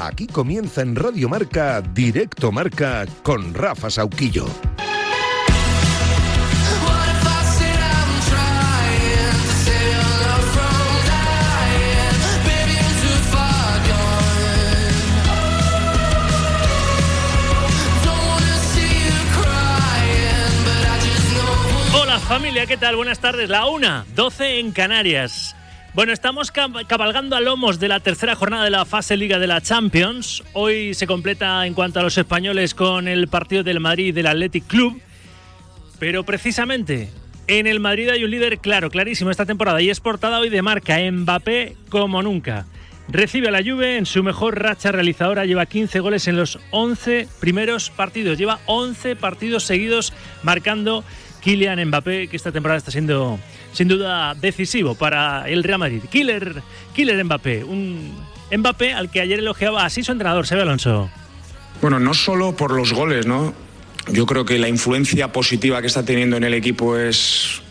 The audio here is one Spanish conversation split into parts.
Aquí comienza en Radio Marca, Directo Marca, con Rafa Sauquillo. Hola familia, ¿qué tal? Buenas tardes, la 1:12 en Canarias. Bueno, estamos cabalgando a lomos de la tercera jornada de la fase Liga de la Champions. Hoy se completa en cuanto a los españoles con el partido del Madrid y del Athletic Club. Pero precisamente en el Madrid hay un líder clarísimo esta temporada y es portada hoy de Marca, Mbappé como nunca. Recibe a la Juve en su mejor racha realizadora, lleva 15 goles en los 11 primeros partidos. Lleva 11 partidos seguidos marcando Kylian Mbappé, que esta temporada está siendo sin duda decisivo para el Real Madrid. Killer Mbappé, un Mbappé al que ayer elogiaba así su entrenador, Xabi Alonso. Bueno, no solo por los goles, ¿no? Yo creo que la influencia positiva que está teniendo en el equipo es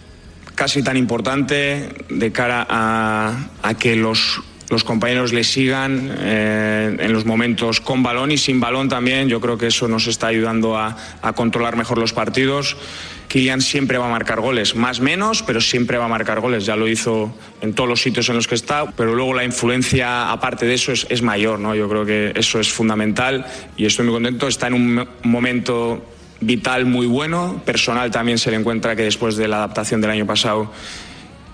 casi tan importante de cara a que los compañeros le sigan en los momentos con balón y sin balón también. Yo creo que eso nos está ayudando a controlar mejor los partidos. Kylian siempre va a marcar goles, más menos, pero siempre va a marcar goles. Ya lo hizo en todos los sitios en los que está, pero luego la influencia, aparte de eso, es mayor, ¿no? Yo creo que eso es fundamental y estoy muy contento. Está en un momento vital muy bueno. Personal también se le encuentra que después de la adaptación del año pasado,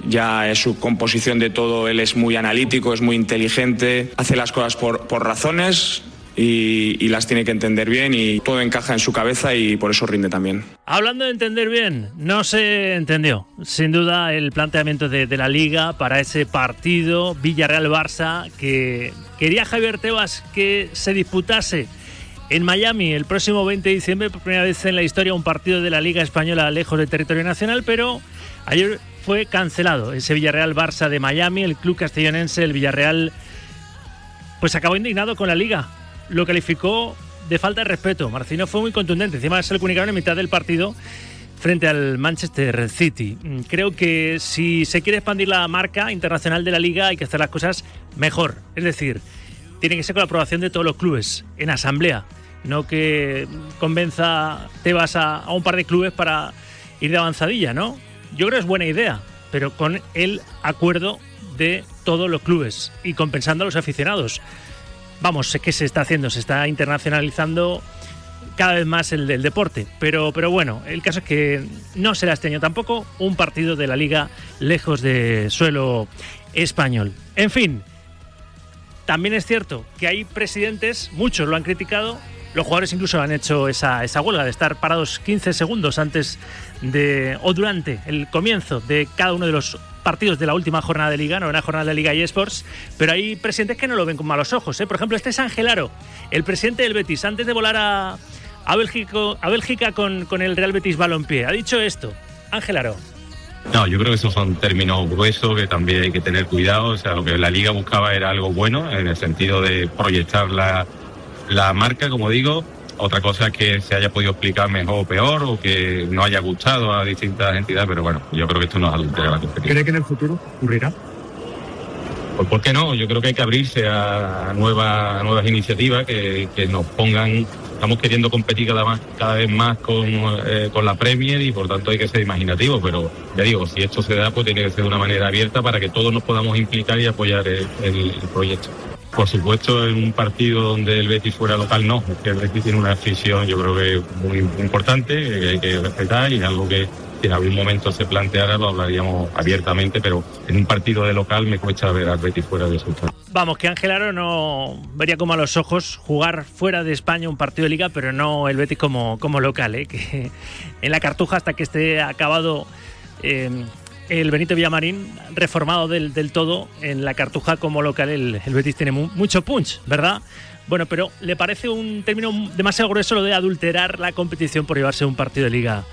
ya es su composición de todo, él es muy analítico, es muy inteligente, hace las cosas por razones y las tiene que entender bien y todo encaja en su cabeza y por eso rinde también. Hablando de entender bien, no se entendió sin duda el planteamiento de la Liga para ese partido Villarreal-Barça que quería Javier Tebas que se disputase en Miami el próximo 20 de diciembre, por primera vez en la historia, un partido de la Liga Española lejos del territorio nacional, pero ayer fue cancelado ese Villarreal-Barça de Miami. El club castellonense, el Villarreal, pues acabó indignado con la Liga. Lo calificó de falta de respeto. Marcino fue muy contundente. Encima se lo comunicaron en mitad del partido frente al Manchester City. Creo que si se quiere expandir la marca internacional de la Liga hay que hacer las cosas mejor. Es decir, tiene que ser con la aprobación de todos los clubes, en asamblea. No que convenza Tebas a un par de clubes para ir de avanzadilla, ¿no? Yo creo que es buena idea, pero con el acuerdo de todos los clubes y compensando a los aficionados. Vamos, sé que se está haciendo, se está internacionalizando cada vez más el del deporte, pero bueno, el caso es que no será este año tampoco un partido de la Liga lejos de suelo español. En fin, también es cierto que hay presidentes, muchos lo han criticado, los jugadores incluso han hecho esa huelga de estar parados 15 segundos antes o durante el comienzo de cada uno de los partidos de la última jornada de Liga, novena jornada de Liga eSports, pero hay presidentes que no lo ven con malos ojos, ¿eh? Por ejemplo, este es Ángel Aro, el presidente del Betis, antes de volar a Bélgica con el Real Betis Balompié. Ha dicho esto, Ángel Aro. No, yo creo que esos son términos gruesos que también hay que tener cuidado. O sea, lo que la Liga buscaba era algo bueno, en el sentido de proyectar la marca, como digo. Otra cosa es que se haya podido explicar mejor o peor, o que no haya gustado a distintas entidades, pero bueno, yo creo que esto no es adultera la competición. ¿Cree que en el futuro ocurrirá? Pues ¿por qué no? Yo creo que hay que abrirse a nuevas iniciativas que nos pongan. Estamos queriendo competir cada vez más con la Premier y por tanto hay que ser imaginativo, pero ya digo, si esto se da, pues tiene que ser de una manera abierta para que todos nos podamos implicar y apoyar el proyecto. Por supuesto, en un partido donde el Betis fuera local, no, es que el Betis tiene una afición, yo creo que muy importante, que hay que respetar, y es algo que si en algún momento se planteara lo hablaríamos abiertamente, pero en un partido de local me cuesta ver al Betis fuera de su estadio. Vamos, que Ángel Aro no vería como a los ojos jugar fuera de España un partido de Liga, pero no el Betis como local, que en la Cartuja, hasta que esté acabado el Benito Villamarín, reformado del todo, en la Cartuja como local el Betis tiene mucho punch, ¿verdad? Bueno, pero ¿le parece un término demasiado grueso lo de adulterar la competición por llevarse un partido de Liga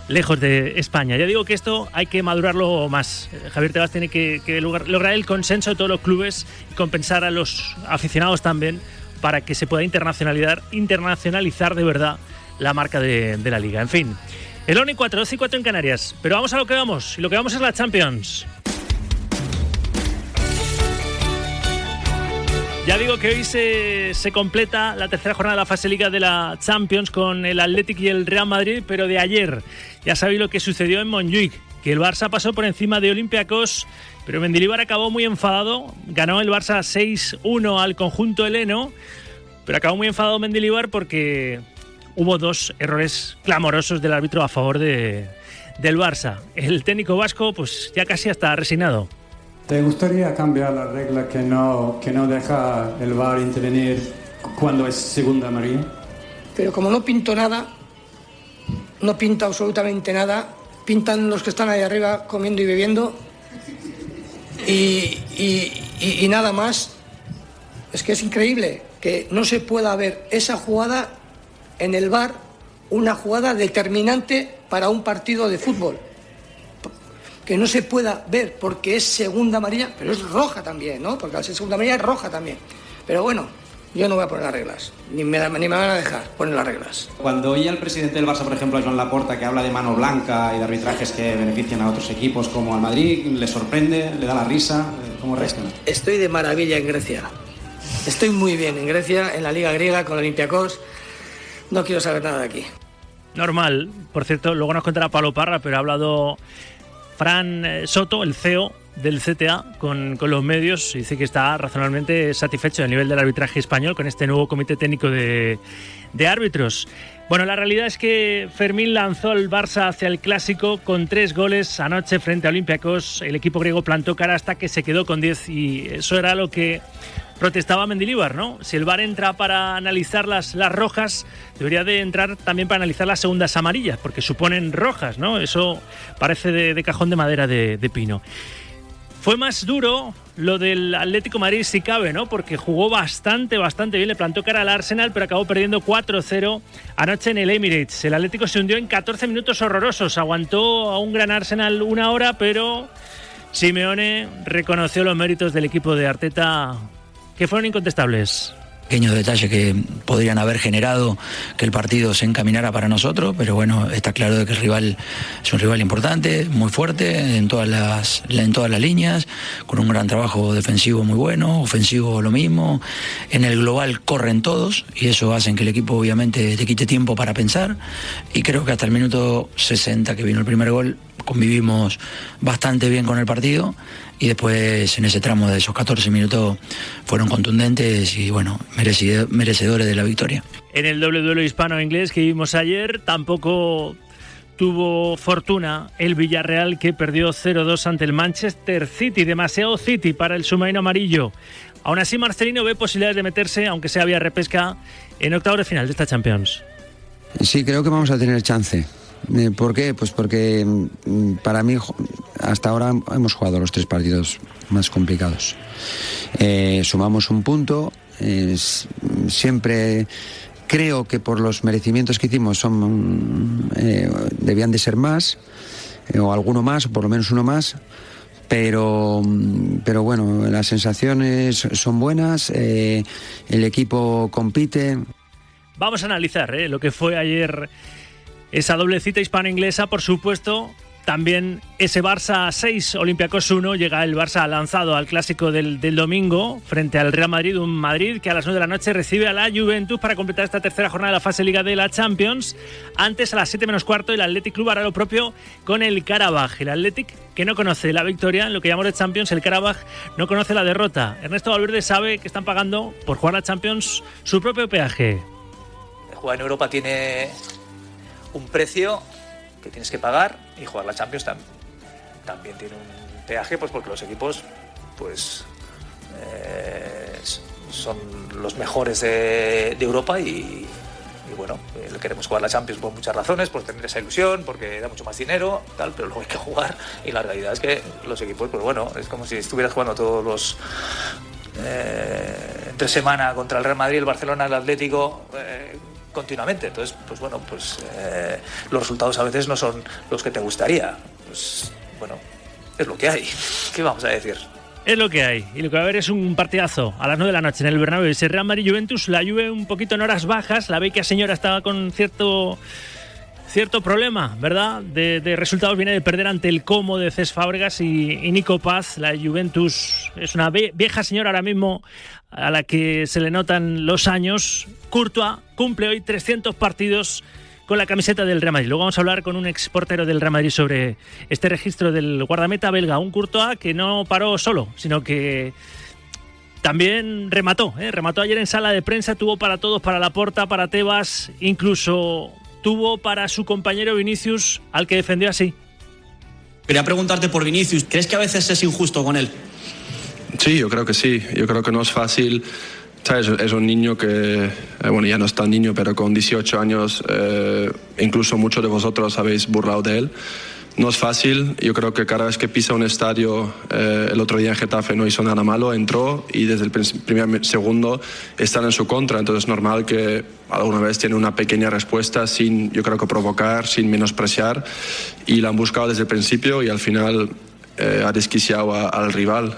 lejos de España? Ya digo que esto hay que madurarlo más. Javier Tebas tiene que lograr el consenso de todos los clubes y compensar a los aficionados también para que se pueda internacionalizar de verdad la marca de la Liga. En fin, el 1:04, 2:04 en Canarias. Pero vamos a lo que vamos, y lo que vamos es la Champions. Ya digo que hoy se completa la tercera jornada de la fase Liga de la Champions con el Athletic y el Real Madrid, pero de ayer ya sabéis lo que sucedió en Montjuïc, que el Barça pasó por encima de Olympiacos, pero Mendilibar acabó muy enfadado. Ganó el Barça 6-1 al conjunto heleno, pero acabó muy enfadado Mendilibar porque hubo dos errores clamorosos del árbitro a favor del Barça. El técnico vasco pues ya casi está resignado. ¿Te gustaría cambiar la regla que no deja el VAR intervenir cuando es segunda amarilla? Pero como no pinto nada, no pinta absolutamente nada, pintan los que están ahí arriba comiendo y bebiendo y nada más. Es que es increíble que no se pueda ver esa jugada en el VAR, una jugada determinante para un partido de fútbol. Que no se pueda ver porque es segunda amarilla, pero es roja también, ¿no? Porque al ser segunda amarilla es roja también. Pero bueno, yo no voy a poner las reglas, ni me van a dejar poner las reglas. Cuando oí al presidente del Barça, por ejemplo, a Joan Laporta, que habla de mano blanca y de arbitrajes que benefician a otros equipos como al Madrid, ¿le sorprende? ¿Le da la risa? ¿Cómo reacciona? Estoy de maravilla en Grecia. Estoy muy bien en Grecia, en la Liga Griega, con Olympiacos. No quiero saber nada de aquí. Normal. Por cierto, luego nos contará Pablo Parra, pero ha hablado Fran Soto, el CEO del CTA, con los medios, y dice que está razonablemente satisfecho del nivel del arbitraje español con este nuevo comité técnico de árbitros. Bueno, la realidad es que Fermín lanzó al Barça hacia el Clásico con 3 goles anoche frente a Olympiacos. El equipo griego plantó cara hasta que se quedó con 10 y eso era lo que protestaba Mendilibar, ¿no? Si el VAR entra para analizar las rojas, debería de entrar también para analizar las segundas amarillas, porque suponen rojas, ¿no? Eso parece de cajón de madera de pino. Fue más duro lo del Atlético Madrid, si cabe, ¿no? Porque jugó bastante bien, le plantó cara al Arsenal, pero acabó perdiendo 4-0 anoche en el Emirates. El Atlético se hundió en 14 minutos horrorosos, aguantó a un gran Arsenal una hora, pero Simeone reconoció los méritos del equipo de Arteta, que fueron incontestables. Pequeños detalles que podrían haber generado que el partido se encaminara para nosotros, pero bueno, está claro de que el rival es un rival importante, muy fuerte en todas las líneas, con un gran trabajo defensivo muy bueno, ofensivo lo mismo. En el global corren todos y eso hace que el equipo obviamente te quite tiempo para pensar, y creo que hasta el minuto 60 que vino el primer gol convivimos bastante bien con el partido, y después en ese tramo de esos 14 minutos fueron contundentes y bueno, merecedores de la victoria. En el doble duelo hispano-inglés que vimos ayer tampoco tuvo fortuna el Villarreal, que perdió 0-2 ante el Manchester City, demasiado City para el submarino amarillo. Aún así, Marcelino ve posibilidades de meterse, aunque sea vía repesca, en octavos de final de esta Champions. Sí, creo que vamos a tener chance. ¿Por qué? Pues porque para mí hasta ahora hemos jugado los 3 partidos más complicados. Sumamos un punto, siempre creo que por los merecimientos que hicimos debían de ser más, o alguno más, o por lo menos uno más. Pero bueno, las sensaciones son buenas, el equipo compite. Vamos a analizar lo que fue ayer esa doble cita hispano-inglesa, por supuesto. También ese Barça 6, Olympiacos 1, llega el Barça lanzado al clásico del domingo frente al Real Madrid, un Madrid que a las 9 de la noche recibe a la Juventus para completar esta tercera jornada de la fase Liga de la Champions. Antes, a las 7 menos cuarto, el Athletic Club hará lo propio con el Karabaj. El Athletic, que no conoce la victoria en lo que llamamos de Champions, el Karabaj no conoce la derrota. Ernesto Valverde sabe que están pagando por jugar la Champions su propio peaje. Jugar en Europa tiene un precio que tienes que pagar, y jugar la Champions también tiene un peaje, pues porque los equipos pues son los mejores de Europa y bueno, queremos jugar la Champions por muchas razones, por tener esa ilusión, porque da mucho más dinero, tal, pero luego hay que jugar, y la realidad es que los equipos, pues bueno, es como si estuvieras jugando todos los entre semana contra el Real Madrid, el Barcelona, el Atlético, continuamente. Entonces, pues bueno, los resultados a veces no son los que te gustaría. Pues bueno, es lo que hay. ¿Qué vamos a decir? Es lo que hay, y lo que va a haber es un partidazo a las 9 de la noche en el Bernabéu. Ese Real Madrid-Juventus, la Juve un poquito en horas bajas, la Vecchia Señora estaba con cierto cierto problema, ¿verdad? De resultados viene de perder ante el Como de Cesc Fàbregas y Nico Paz. La Juventus es una vieja señora ahora mismo a la que se le notan los años. Courtois cumple hoy 300 partidos con la camiseta del Real Madrid. Luego vamos a hablar con un exportero del Real Madrid sobre este registro del guardameta belga, un Courtois que no paró solo, sino que también remató ayer en sala de prensa, tuvo para todos, para Laporta, para Tebas, incluso tuvo para su compañero Vinicius, al que defendió así. Quería preguntarte por Vinicius, ¿crees que a veces es injusto con él? Sí, yo creo que sí, yo creo que no es fácil. ¿Sabes? Es un niño que, bueno, ya no es tan niño, pero con 18 años, incluso muchos de vosotros habéis burlado de él. No es fácil, yo creo que cada vez que pisa un estadio, el otro día en Getafe no hizo nada malo, entró y desde el primer segundo están en su contra, entonces es normal que alguna vez tiene una pequeña respuesta sin, yo creo que provocar, sin menospreciar, y la han buscado desde el principio y al final ha desquiciado al rival,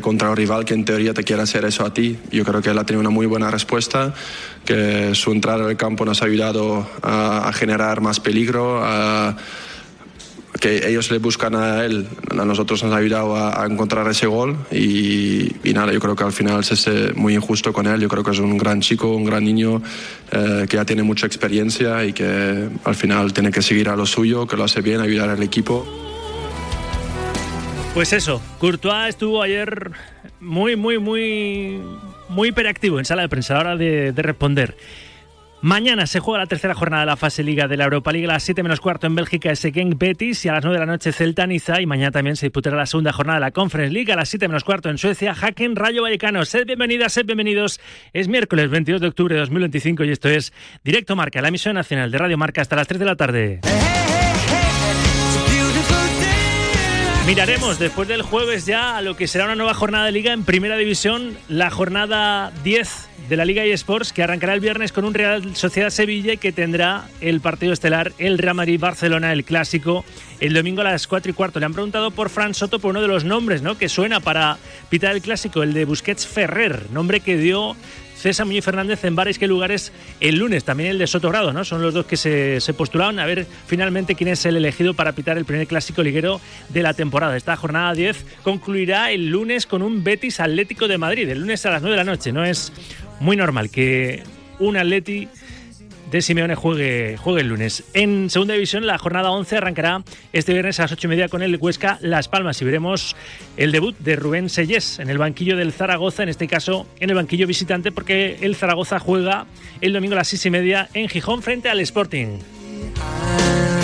contra un rival que en teoría te quiere hacer eso a ti. Yo creo que él ha tenido una muy buena respuesta, que su entrada al campo nos ha ayudado a generar más peligro, que ellos le buscan a él, a nosotros nos ha ayudado a encontrar ese gol y nada, yo creo que al final es muy injusto con él. Yo creo que es un gran chico, un gran niño que ya tiene mucha experiencia y que al final tiene que seguir a lo suyo, que lo hace bien, ayudar al equipo. Pues eso, Courtois estuvo ayer muy hiperactivo en sala de prensa a la hora de responder. Mañana se juega la tercera jornada de la fase Liga de la Europa League. A las 7 menos cuarto en Bélgica ese Genk Betis y a las 9 de la noche Celta Niza. Y mañana también se disputará la segunda jornada de la Conference League. A las 7 menos cuarto en Suecia, Häcken Rayo Vallecano. Sed bienvenidas, sed bienvenidos. Es miércoles 22 de octubre de 2025 y esto es Directo Marca, la emisión nacional de Radio Marca hasta las 3 de la tarde. Miraremos después del jueves ya a lo que será una nueva jornada de Liga en Primera División, la jornada 10 de la Liga eSports, que arrancará el viernes con un Real Sociedad Sevilla y que tendrá el partido estelar, el Real Madrid-Barcelona, el clásico, el domingo a las 4:15. Le han preguntado por Fran Soto por uno de los nombres, ¿no?, que suena para pitar el clásico, el de Busquets Ferrer, nombre que dio César Muñoz Fernández en varios lugares el lunes, también el de Sotogrado, ¿no? Son los dos que se postularon a ver finalmente quién es el elegido para pitar el primer clásico liguero de la temporada. Esta jornada 10 concluirá el lunes con un Betis Atlético de Madrid, el lunes a las 9 de la noche. No es muy normal que un Atleti de Simeone juegue el lunes. En segunda división, la jornada 11 arrancará este viernes a las 8:30 con el Huesca Las Palmas y veremos el debut de Rubén Sellés en el banquillo del Zaragoza, en este caso en el banquillo visitante, porque el Zaragoza juega el domingo a las 6:30 en Gijón frente al Sporting.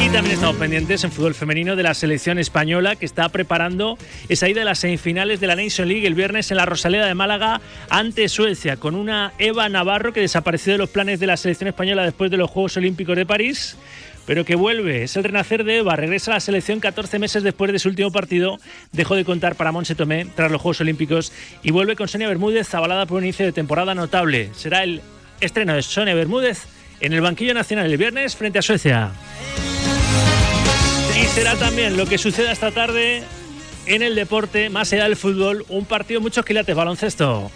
Y también estamos pendientes en fútbol femenino de la selección española, que está preparando esa ida de las semifinales de la Nation League el viernes en la Rosaleda de Málaga ante Suecia, con una Eva Navarro que desapareció de los planes de la selección española después de los Juegos Olímpicos de París, pero que vuelve. Es el renacer de Eva, regresa a la selección 14 meses después de su último partido, dejó de contar para Montse Tomé tras los Juegos Olímpicos y vuelve con Sonia Bermúdez, avalada por un inicio de temporada notable. Será el estreno de Sonia Bermúdez en el banquillo nacional el viernes frente a Suecia. Y será también lo que suceda esta tarde en el deporte, más allá del fútbol, un partido muchos quilates, baloncesto.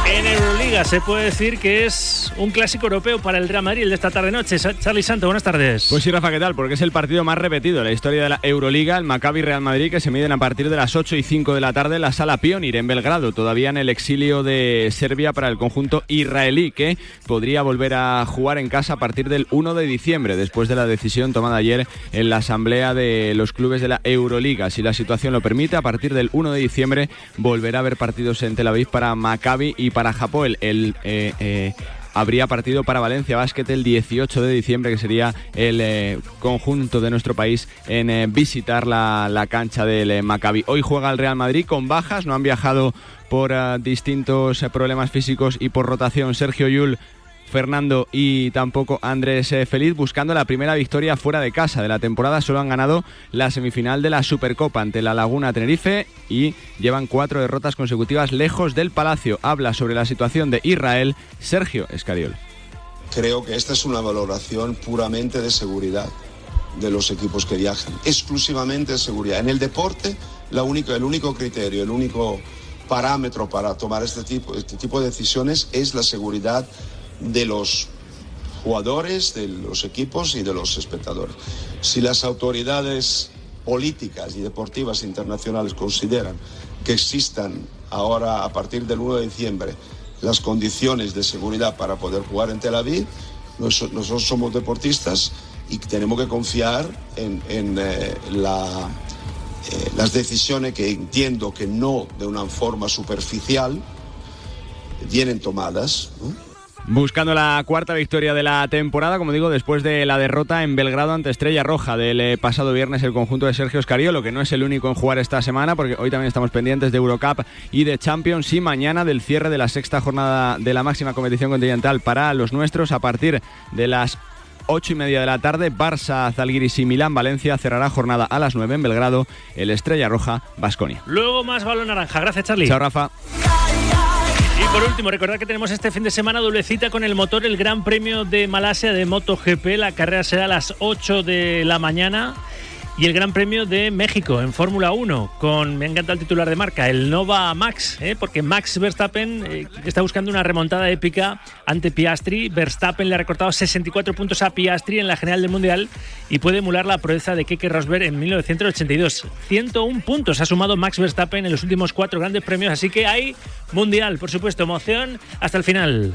En Euroliga se puede decir que es un clásico europeo para el Real Madrid, el de esta tarde-noche. Charly Santo, buenas tardes. Pues sí, Rafa, ¿qué tal? Porque es el partido más repetido de la historia de la Euroliga, el Maccabi Real Madrid, que se miden a partir de las 8:05 de la tarde en la Sala Pionir en Belgrado, todavía en el exilio de Serbia para el conjunto israelí, que podría volver a jugar en casa a partir del 1 de diciembre, después de la decisión tomada ayer en la asamblea de los clubes de la Euroliga. Si la situación lo permite, a partir del 1 de diciembre volverá a haber partidos en Tel Aviv para Maccabi y para Hapoel. Habría partido para Valencia Basket el 18 de diciembre, que sería el conjunto de nuestro país en visitar la cancha del Maccabi. Hoy juega el Real Madrid con bajas, no han viajado por distintos problemas físicos y por rotación Sergio Llull, Fernando y tampoco Andrés Feliz, buscando la primera victoria fuera de casa de la temporada. Solo han ganado la semifinal de la Supercopa ante la Laguna Tenerife y llevan 4 derrotas consecutivas lejos del Palacio. Habla sobre la situación de Israel Sergio Escariol. Creo que esta es una valoración puramente de seguridad de los equipos que viajan, exclusivamente de seguridad. En el deporte, el único criterio, el único parámetro para tomar este tipo de decisiones es la seguridad de los jugadores, de los equipos y de los espectadores. Si las autoridades políticas y deportivas internacionales consideran que existan ahora, a partir del 1 de diciembre, las condiciones de seguridad para poder jugar en Tel Aviv, nosotros somos deportistas y tenemos que confiar en las decisiones que entiendo que no de una forma superficial vienen tomadas, ¿no? Buscando la cuarta victoria de la temporada, como digo, después de la derrota en Belgrado ante Estrella Roja del pasado viernes, el conjunto de Sergio Scariolo, que no es el único en jugar esta semana, porque hoy también estamos pendientes de Eurocup y de Champions, y mañana del cierre de la sexta jornada de la máxima competición continental para los nuestros, a partir de las 8:30 de la tarde. Barça, Zalgiris y Milán-Valencia cerrará jornada a las 9 en Belgrado, el Estrella Roja Baskonia. Luego más balón naranja. Gracias, Charlie. Chao, Rafa. Y por último, recordad que tenemos este fin de semana doble cita con el motor, el Gran Premio de Malasia de MotoGP. La carrera será a las 8 de la mañana. Y el Gran Premio de México en Fórmula 1, me encanta el titular de Marca, el Nova Max, porque Max Verstappen está buscando una remontada épica ante Piastri. Verstappen le ha recortado 64 puntos a Piastri en la general del Mundial y puede emular la proeza de Keke Rosberg en 1982. 101 puntos ha sumado Max Verstappen en los últimos 4 grandes premios, así que hay Mundial, por supuesto, emoción hasta el final.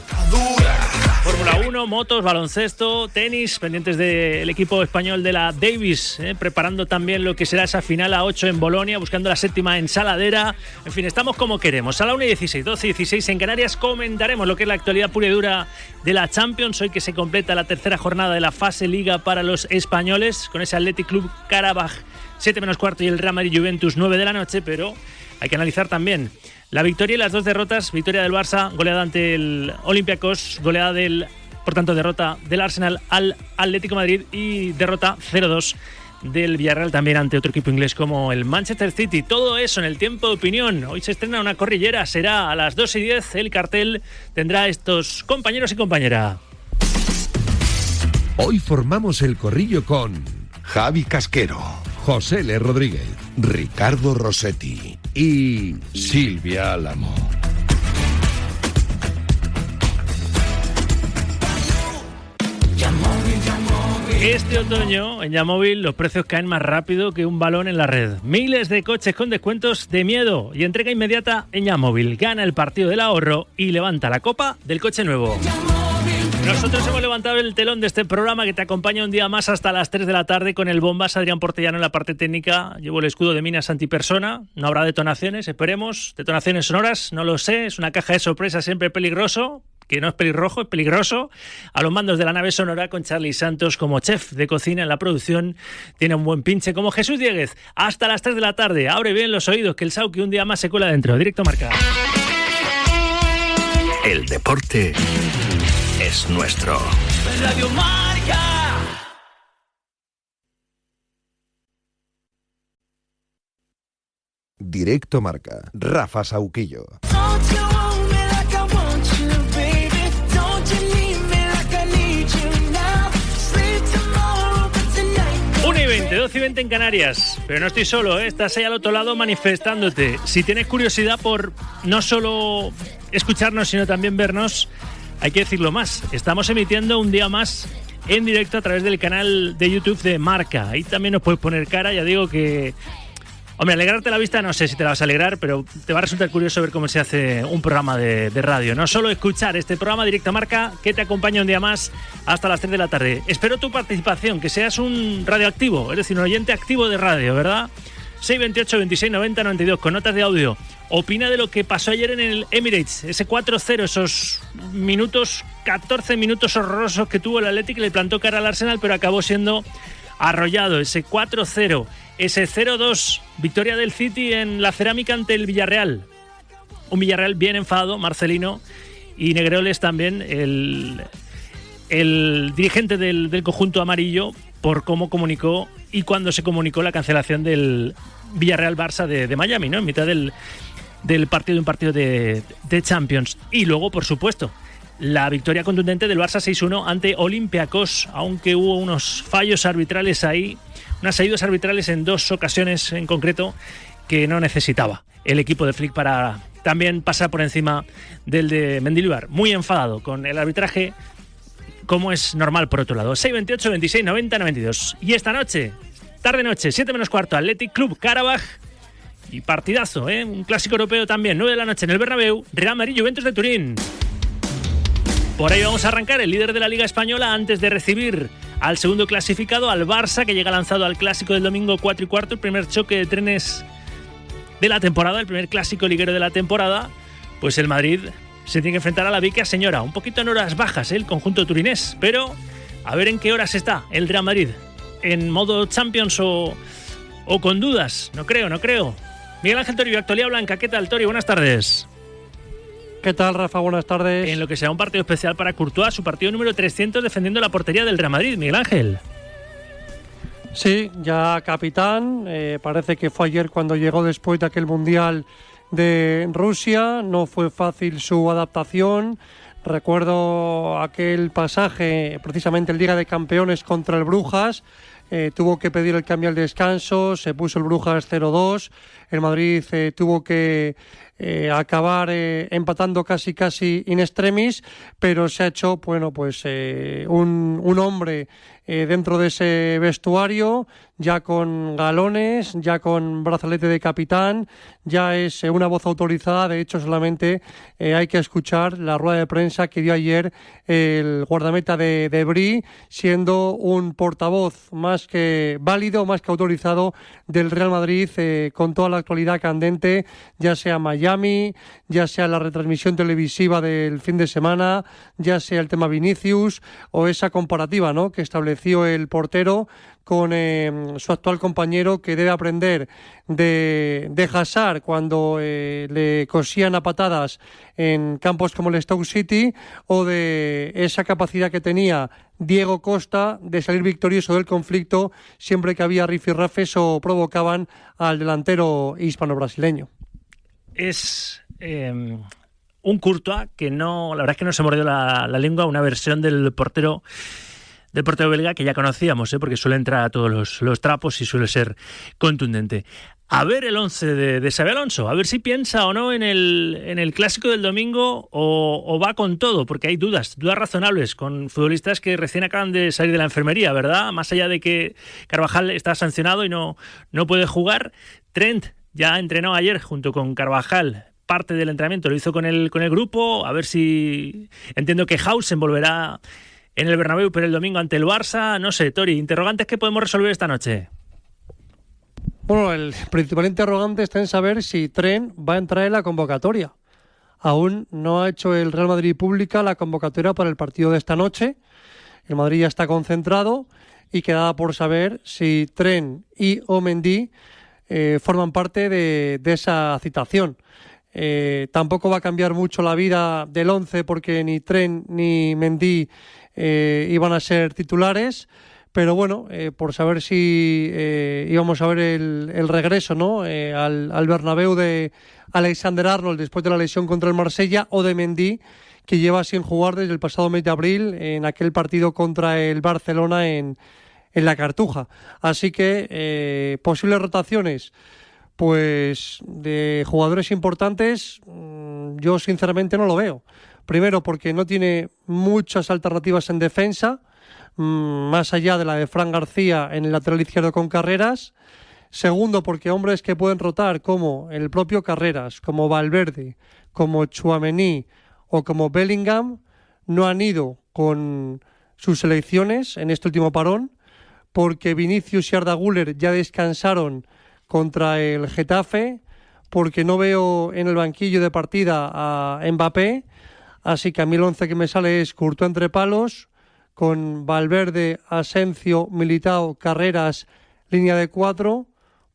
Fórmula 1, motos, baloncesto, tenis, pendientes del equipo español de la Davis, preparando también lo que será esa final a 8 en Bolonia, buscando la séptima en Saladera. En fin, estamos como queremos. A la 1:16, 12:16 en Canarias, comentaremos lo que es la actualidad pura y dura de la Champions. Hoy que se completa la tercera jornada de la fase Liga para los españoles, con ese Athletic Club Karabaj 7:15 y el Real Madrid Juventus 9 de la noche, pero hay que analizar también la victoria y las 2 derrotas. Victoria del Barça, goleada ante el Olympiacos, goleada por tanto, derrota del Arsenal al Atlético Madrid y derrota 0-2 del Villarreal también ante otro equipo inglés como el Manchester City. Todo eso en el tiempo de opinión. Hoy se estrena una corrillera, será a las 2:10. El cartel tendrá estos compañeros y compañera. Hoy formamos el corrillo con Javi Casquero, José L. Rodríguez, Ricardo Rossetti y Silvia Álamo. Este otoño en Yamóvil los precios caen más rápido que un balón en la red. Miles de coches con descuentos de miedo y entrega inmediata en Yamóvil. Gana el partido del ahorro y levanta la copa del coche nuevo. Nosotros hemos levantado el telón de este programa que te acompaña un día más hasta las 3 de la tarde con el Bombas Adrián Portellano en la parte técnica. Llevo el escudo de minas antipersona. No habrá detonaciones, esperemos. Detonaciones sonoras, no lo sé. Es una caja de sorpresa siempre peligroso. Que no es pelirrojo, es peligroso. A los mandos de la nave sonora con Charlie Santos como chef de cocina en la producción. Tiene un buen pinche como Jesús Dieguez. Hasta las 3 de la tarde. Abre bien los oídos que el Sauki un día más se cuela dentro. Directo Marca. El deporte es nuestro. Radio Marca. Directo Marca. Rafa Sauquillo. 1:20, 12:20 en Canarias. Pero no estoy solo, estás ahí al otro lado manifestándote. Si tienes curiosidad por no solo escucharnos, sino también vernos, hay que decirlo más. Estamos emitiendo un día más en directo a través del canal de YouTube de Marca. Ahí también nos puedes poner cara, ya digo que... Hombre, alegrarte la vista no sé si te la vas a alegrar, pero te va a resultar curioso ver cómo se hace un programa de radio. No solo escuchar este programa Directo Marca que te acompaña un día más hasta las 3 de la tarde. Espero tu participación, que seas un radioactivo, es decir, un oyente activo de radio, ¿verdad? 628 26 90 92 con notas de audio. Opina de lo que pasó ayer en el Emirates, ese 4-0, esos 14 minutos horrorosos que tuvo el Athletic, le plantó cara al Arsenal, pero acabó siendo arrollado. Ese 4-0, ese 0-2, victoria del City en la Cerámica ante el Villarreal. Un Villarreal bien enfadado, Marcelino y Negreoles también, el dirigente del conjunto amarillo, por cómo comunicó y cuando se comunicó la cancelación del Villarreal-Barça de Miami, ¿no? En mitad del partido, un partido de Champions. Y luego, por supuesto, la victoria contundente del Barça 6-1 ante Olympiacos, aunque hubo unos fallos arbitrales ahí, unas ayudas arbitrales en 2 ocasiones en concreto que no necesitaba el equipo de Flick para también pasar por encima del de Mendilibar. Muy enfadado con el arbitraje como es normal por otro lado. 628 26 90 92. Y esta noche, tarde-noche, 7 menos cuarto, Athletic Club Karabaj. Y partidazo, un clásico europeo también, 9 de la noche en el Bernabéu, Real Madrid Juventus de Turín. Por ahí vamos a arrancar el líder de la Liga Española antes de recibir al segundo clasificado, al Barça, que llega lanzado al clásico del domingo 4 y cuarto, el primer choque de trenes de la temporada, el primer clásico liguero de la temporada. Pues el Madrid se tiene que enfrentar a la Vica Señora, un poquito en horas bajas, el conjunto turinés, pero a ver en qué horas está el Real Madrid, en modo Champions o con dudas. No creo. Miguel Ángel Toribio, Actualidad Blanca. ¿Qué tal, Tori? Buenas tardes. ¿Qué tal, Rafa? Buenas tardes. En lo que será un partido especial para Courtois, su partido número 300 defendiendo la portería del Real Madrid. Miguel Ángel. Sí, ya capitán. Parece que fue ayer cuando llegó después de aquel Mundial de Rusia. No fue fácil su adaptación. Recuerdo aquel pasaje, precisamente el Liga de Campeones contra el Brujas. Tuvo que pedir el cambio al descanso, se puso el Brujas 0-2, el Madrid tuvo que acabar empatando casi in extremis, pero se ha hecho un hombre dentro de ese vestuario, ya con galones, ya con brazalete de capitán, ya es una voz autorizada. De hecho, solamente hay que escuchar la rueda de prensa que dio ayer el guardameta de Brie, siendo un portavoz más que válido, más que autorizado del Real Madrid, con toda la actualidad candente, ya sea Miami, ya sea la retransmisión televisiva del fin de semana, ya sea el tema Vinicius o esa comparativa, ¿no?, que estableció el portero con su actual compañero, que debe aprender de Hazard cuando le cosían a patadas en campos como el Stoke City, o de esa capacidad que tenía Diego Costa de salir victorioso del conflicto siempre que había rifirrafes o provocaban al delantero hispano-brasileño. Es un Courtois que no, la verdad es que no se mordió la lengua, una versión del portero belga que ya conocíamos, porque suele entrar a todos los trapos y suele ser contundente. A ver el 11 de Xabi Alonso, a ver si piensa o no en el clásico del domingo o va con todo, porque hay dudas razonables con futbolistas que recién acaban de salir de la enfermería, ¿verdad? Más allá de que Carvajal está sancionado y no puede jugar. Trent ya entrenó ayer junto con Carvajal, parte del entrenamiento lo hizo con el grupo, a ver si... Entiendo que Hausen volverá en el Bernabéu, pero el domingo ante el Barça. No sé, Tori, interrogantes que podemos resolver esta noche. Bueno, el principal interrogante está en saber si Trent va a entrar en la convocatoria. Aún no ha hecho el Real Madrid pública la convocatoria para el partido de esta noche. El Madrid ya está concentrado y quedaba por saber si Trent y Mendy forman parte de esa citación. Tampoco va a cambiar mucho la vida del 11, porque ni Trent ni Mendy iban a ser titulares, pero bueno, por saber si íbamos a ver el regreso, ¿no?, al Bernabéu de Alexander Arnold después de la lesión contra el Marsella, o de Mendy, que lleva sin jugar desde el pasado mes de abril en aquel partido contra el Barcelona en la Cartuja. Así que posibles rotaciones pues de jugadores importantes, yo sinceramente no lo veo. Primero, porque no tiene muchas alternativas en defensa, más allá de la de Fran García en el lateral izquierdo con Carreras. Segundo, porque hombres que pueden rotar, como el propio Carreras, como Valverde, como Tchouaméni o como Bellingham, no han ido con sus selecciones en este último parón, porque Vinicius y Arda Güler ya descansaron contra el Getafe, porque no veo en el banquillo de partida a Mbappé. Así que a mí el 11 que me sale es Courtois entre palos, con Valverde, Asensio, Militao, Carreras, línea de 4,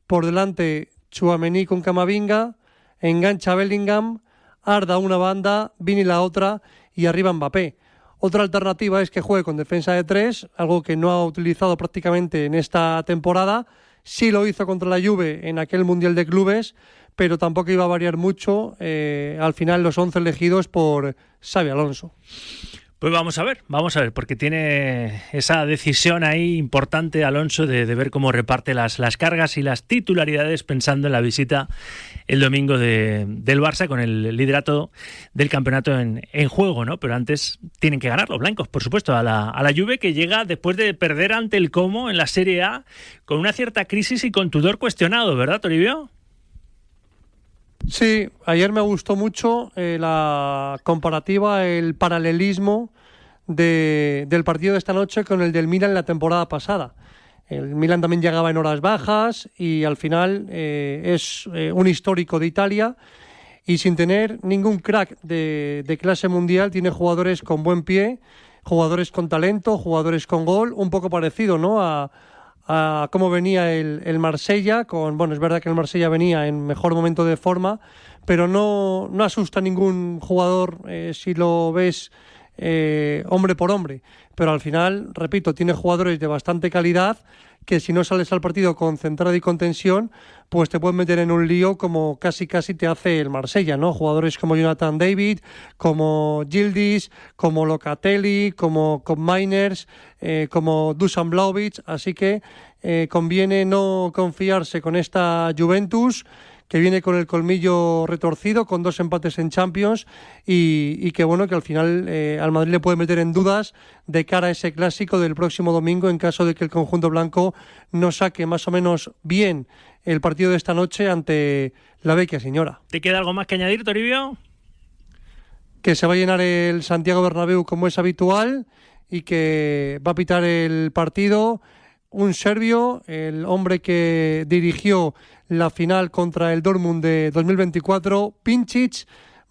por delante Tchouaméni con Camavinga, engancha Bellingham, Arda una banda, Vini la otra y arriba Mbappé. Otra alternativa es que juegue con defensa de 3, algo que no ha utilizado prácticamente en esta temporada. Sí lo hizo contra la Juve en aquel Mundial de Clubes, pero tampoco iba a variar mucho al final los 11 elegidos por Xabi Alonso. Pues vamos a ver, porque tiene esa decisión ahí importante Alonso de ver cómo reparte las cargas y las titularidades pensando en la visita el domingo del Barça con el liderato del campeonato en juego, ¿no? Pero antes tienen que ganar los blancos, por supuesto, a la Juve, que llega después de perder ante el Como en la Serie A con una cierta crisis y con Tudor cuestionado, ¿verdad, Toribio? Sí, ayer me gustó mucho la comparativa, el paralelismo del partido de esta noche con el del Milan la temporada pasada. El Milan también llegaba en horas bajas y al final es un histórico de Italia y sin tener ningún crack de clase mundial tiene jugadores con buen pie, jugadores con talento, jugadores con gol, un poco parecido, ¿no?, a cómo venía el Marsella, es verdad que el Marsella venía en mejor momento de forma, pero no asusta a ningún jugador si lo ves hombre por hombre, pero al final, repito, tiene jugadores de bastante calidad que si no sales al partido concentrado y con tensión, pues te puedes meter en un lío como casi te hace el Marsella, ¿no? Jugadores como Jonathan David, como Yildiz, como Locatelli, como Miners, como Dusan Vlahovic, así que conviene no confiarse con esta Juventus, que viene con el colmillo retorcido, con 2 empates en Champions y que bueno, que al final al Madrid le puede meter en dudas de cara a ese clásico del próximo domingo en caso de que el conjunto blanco no saque más o menos bien el partido de esta noche ante la Vecchia Señora. ¿Te queda algo más que añadir, Toribio? Que se va a llenar el Santiago Bernabéu como es habitual y que va a pitar el partido un serbio, el hombre que dirigió la final contra el Dortmund de 2024, Pincic,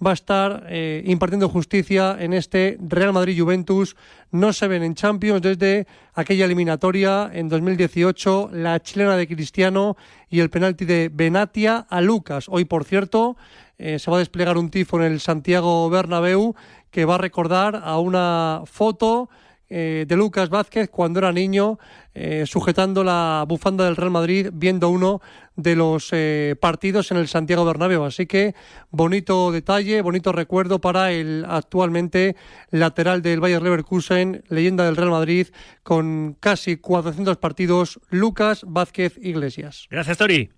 va a estar impartiendo justicia en este Real Madrid-Juventus. No se ven en Champions desde aquella eliminatoria en 2018, la chilena de Cristiano y el penalti de Benatia a Lucas. Hoy, por cierto, se va a desplegar un tifo en el Santiago Bernabéu que va a recordar a una foto de Lucas Vázquez cuando era niño, sujetando la bufanda del Real Madrid, viendo uno de los partidos en el Santiago Bernabéu. Así que bonito detalle, bonito recuerdo para el actualmente lateral del Bayer Leverkusen, leyenda del Real Madrid, con casi 400 partidos, Lucas Vázquez Iglesias. Gracias, Tori.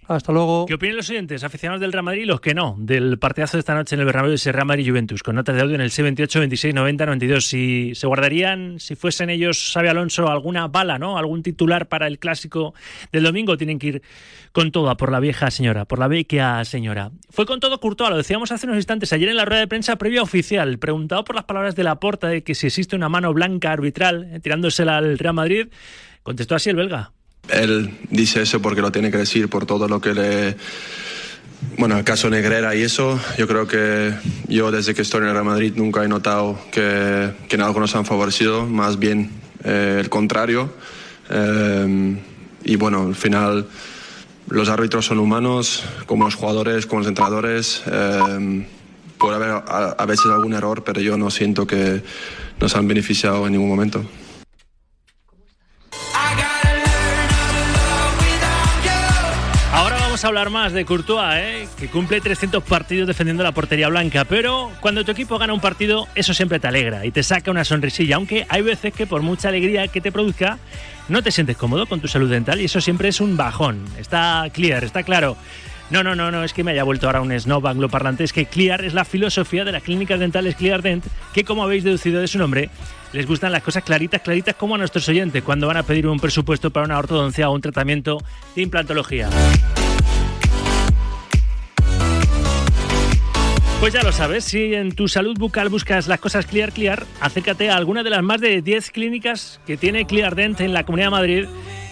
Hasta luego. ¿Qué opinan los oyentes, aficionados del Real Madrid y los que no, del partidazo de esta noche en el Bernabéu de Real Madrid-Juventus? Con notas de audio en el 628 26 90 92. Si se guardarían, si fuesen ellos, sabe Alonso, alguna bala, ¿no? Algún titular para el clásico del domingo. Tienen que ir con todo a por la vieja señora, por la Vecchia Señora. Fue con todo Courtois, lo decíamos hace unos instantes, ayer en la rueda de prensa previa oficial, preguntado por las palabras de Laporta de que si existe una mano blanca arbitral tirándosela al Real Madrid, contestó así el belga. Él dice eso porque lo tiene que decir por todo lo que le... Bueno, el caso Negreira y eso, yo creo que yo desde que estoy en el Real Madrid nunca he notado que en algo nos han favorecido, más bien el contrario. Y bueno, al final los árbitros son humanos, como los jugadores, como los entrenadores. Puede haber a veces algún error, pero yo no siento que nos han beneficiado en ningún momento. Vamos a hablar más de Courtois, que cumple 300 partidos defendiendo la portería blanca, pero cuando tu equipo gana un partido, eso siempre te alegra y te saca una sonrisilla, aunque hay veces que por mucha alegría que te produzca, no te sientes cómodo con tu salud dental y eso siempre es un bajón. Está clear, está claro. No, es que me haya vuelto ahora un snob angloparlante, es que Clear es la filosofía de las clínicas dentales Clear Dent, que como habéis deducido de su nombre, les gustan las cosas claritas como a nuestros oyentes cuando van a pedir un presupuesto para una ortodoncia o un tratamiento de implantología. Pues ya lo sabes, si en tu salud bucal buscas las cosas Clear, acércate a alguna de las más de 10 clínicas que tiene Clear Dent en la Comunidad de Madrid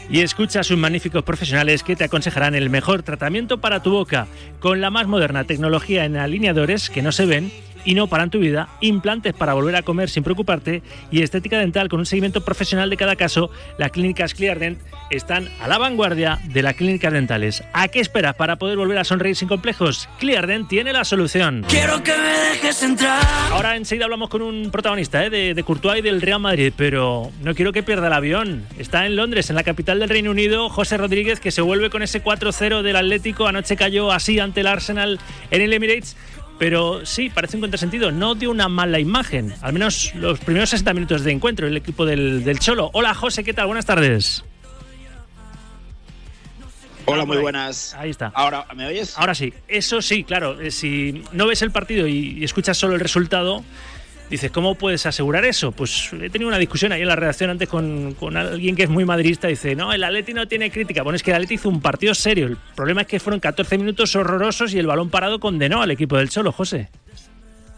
y escucha a sus magníficos profesionales que te aconsejarán el mejor tratamiento para tu boca, con la más moderna tecnología en alineadores que no se ven y no paran tu vida, implantes para volver a comer sin preocuparte y estética dental con un seguimiento profesional de cada caso. Las clínicas Clear Dent están a la vanguardia de las clínicas dentales. ¿A qué esperas para poder volver a sonreír sin complejos? Clear Dent tiene la solución. Quiero que me dejes entrar. Ahora enseguida hablamos con un protagonista de Courtois y del Real Madrid, pero no quiero que pierda el avión. Está en Londres, en la capital del Reino Unido, José Rodríguez, que se vuelve con ese 4-0 del Atlético. Anoche cayó así ante el Arsenal en el Emirates. pero sí, parece un contrasentido, no dio una mala imagen, al menos los primeros 60 minutos de encuentro, el equipo del Cholo. Hola José, ¿qué tal? Buenas tardes. Hola, muy buenas. Ahí está. ¿Ahora me oyes? Ahora sí. Eso sí, claro, si no ves el partido y escuchas solo el resultado, dices, ¿cómo puedes asegurar eso? Pues he tenido una discusión ahí en la redacción antes con alguien que es muy madridista. Dice, no, el Atleti no tiene crítica. Bueno, es que el Atleti hizo un partido serio. El problema es que fueron 14 minutos horrorosos y el balón parado condenó al equipo del Cholo, José.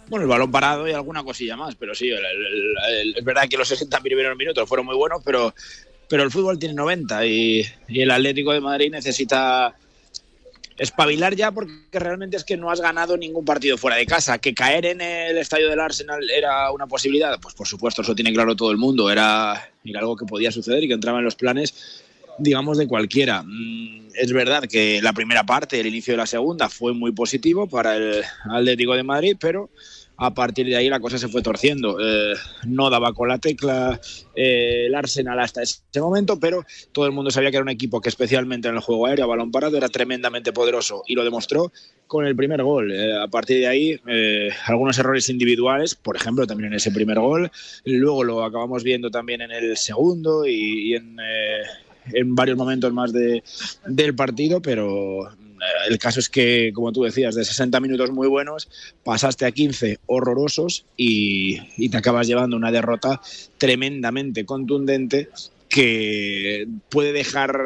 Bueno, el balón parado y alguna cosilla más, pero sí, es verdad que los 60 primeros minutos fueron muy buenos, pero el fútbol tiene 90 y el Atlético de Madrid necesita espabilar ya, porque realmente es que no has ganado ningún partido fuera de casa. Que caer en el estadio del Arsenal era una posibilidad, pues por supuesto, eso tiene claro todo el mundo, era algo que podía suceder y que entraba en los planes, digamos, de cualquiera. Es verdad que la primera parte, el inicio de la segunda, fue muy positivo para el Atlético de Madrid, pero a partir de ahí la cosa se fue torciendo. No daba con la tecla el Arsenal hasta ese momento, pero todo el mundo sabía que era un equipo que, especialmente en el juego aéreo, a balón parado, era tremendamente poderoso, y lo demostró con el primer gol. A partir de ahí, algunos errores individuales, por ejemplo, también en ese primer gol. Luego lo acabamos viendo también en el segundo y en varios momentos más del partido, pero el caso es que, como tú decías, de 60 minutos muy buenos pasaste a 15 horrorosos y te acabas llevando una derrota tremendamente contundente que puede dejar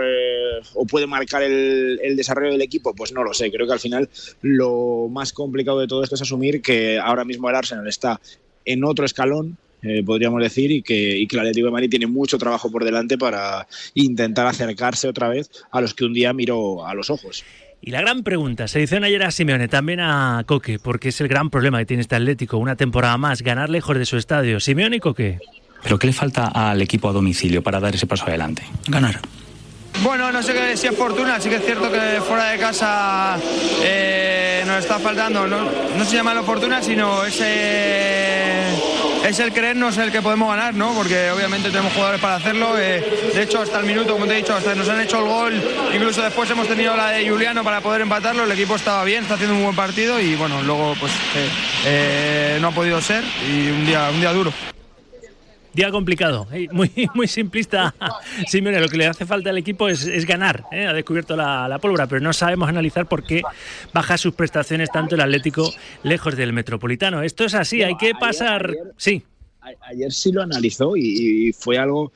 o puede marcar el desarrollo del equipo. Pues no lo sé, creo que al final lo más complicado de todo esto es asumir que ahora mismo el Arsenal está en otro escalón, podríamos decir, y que el Atlético de Madrid tiene mucho trabajo por delante para intentar acercarse otra vez a los que un día miró a los ojos. Y la gran pregunta, se dice ayer a Simeone, también a Coque, porque es el gran problema que tiene este Atlético, una temporada más, ganar lejos de su estadio. Simeone y Coque. ¿Pero qué le falta al equipo a domicilio para dar ese paso adelante? Ganar. Bueno, no sé si es fortuna, sí que es cierto que fuera de casa nos está faltando, no se llama la fortuna, sino es el creernos el que podemos ganar, ¿no? Porque obviamente tenemos jugadores para hacerlo. De hecho, hasta el minuto, como te he dicho, hasta nos han hecho el gol. Incluso después hemos tenido la de Juliano para poder empatarlo. El equipo estaba bien, está haciendo un buen partido y bueno, luego pues no ha podido ser y un día duro. Día complicado, muy simplista. Simeone, lo que le hace falta al equipo es ganar. Ha descubierto la pólvora, pero no sabemos analizar por qué baja sus prestaciones tanto el Atlético lejos del Metropolitano. Esto es así, hay que pasar... Sí. Ayer sí lo analizó y fue algo...